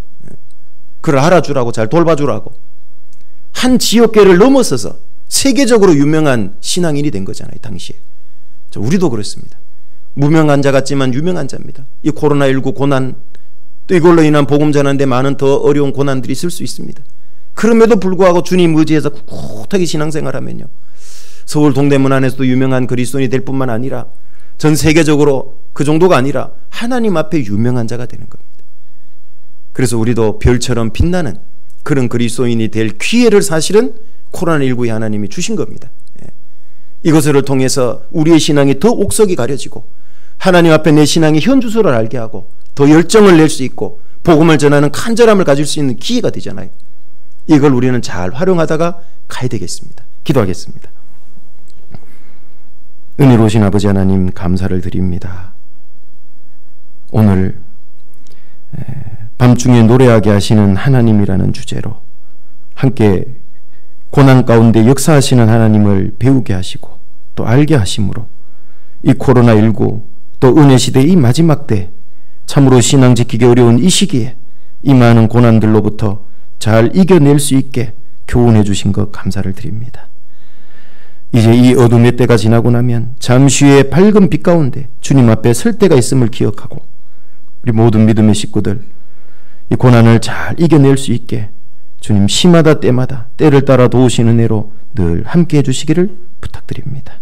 그를 알아주라고, 잘 돌봐주라고, 한 지역계를 넘어서서 세계적으로 유명한 신앙인이 된 거잖아요. 당시에. 우리도 그렇습니다. 무명한 자 같지만 유명한 자입니다. 이 코로나19 고난, 또 이걸로 인한 복음 전하는데 많은 더 어려운 고난들이 있을 수 있습니다. 그럼에도 불구하고 주님 의지해서 꿋꿋하게 신앙생활하면요, 서울 동대문 안에서도 유명한 그리스도인이 될 뿐만 아니라 전 세계적으로 그 정도가 아니라 하나님 앞에 유명한 자가 되는 겁니다. 그래서 우리도 별처럼 빛나는 그런 그리스도인이 될 기회를 사실은 코로나19에 하나님이 주신 겁니다. 이것을 통해서 우리의 신앙이 더 옥석이 가려지고 하나님 앞에 내 신앙의 현주소를 알게 하고 더 열정을 낼 수 있고 복음을 전하는 간절함을 가질 수 있는 기회가 되잖아요. 이걸 우리는 잘 활용하다가 가야 되겠습니다. 기도하겠습니다. 은혜로우신 아버지 하나님, 감사를 드립니다. 오늘 밤중에 노래하게 하시는 하나님이라는 주제로 함께 고난 가운데 역사하시는 하나님을 배우게 하시고 또 알게 하심으로 이 코로나19 또 은혜시대의 이 마지막 때 참으로 신앙 지키기 어려운 이 시기에 이 많은 고난들로부터 잘 이겨낼 수 있게 교훈해 주신 것 감사를 드립니다. 이제 이 어둠의 때가 지나고 나면 잠시 후에 밝은 빛 가운데 주님 앞에 설 때가 있음을 기억하고 우리 모든 믿음의 식구들 이 고난을 잘 이겨낼 수 있게 주님 시마다 때마다 때를 따라 도우시는 은혜로 늘 함께해 주시기를 부탁드립니다.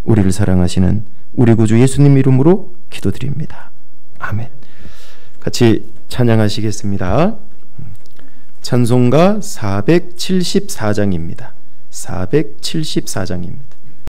우리를 사랑하시는 우리 구주 예수님 이름으로 기도드립니다. 아멘. 같이 찬양하시겠습니다. 찬송가 474장입니다. 474장입니다.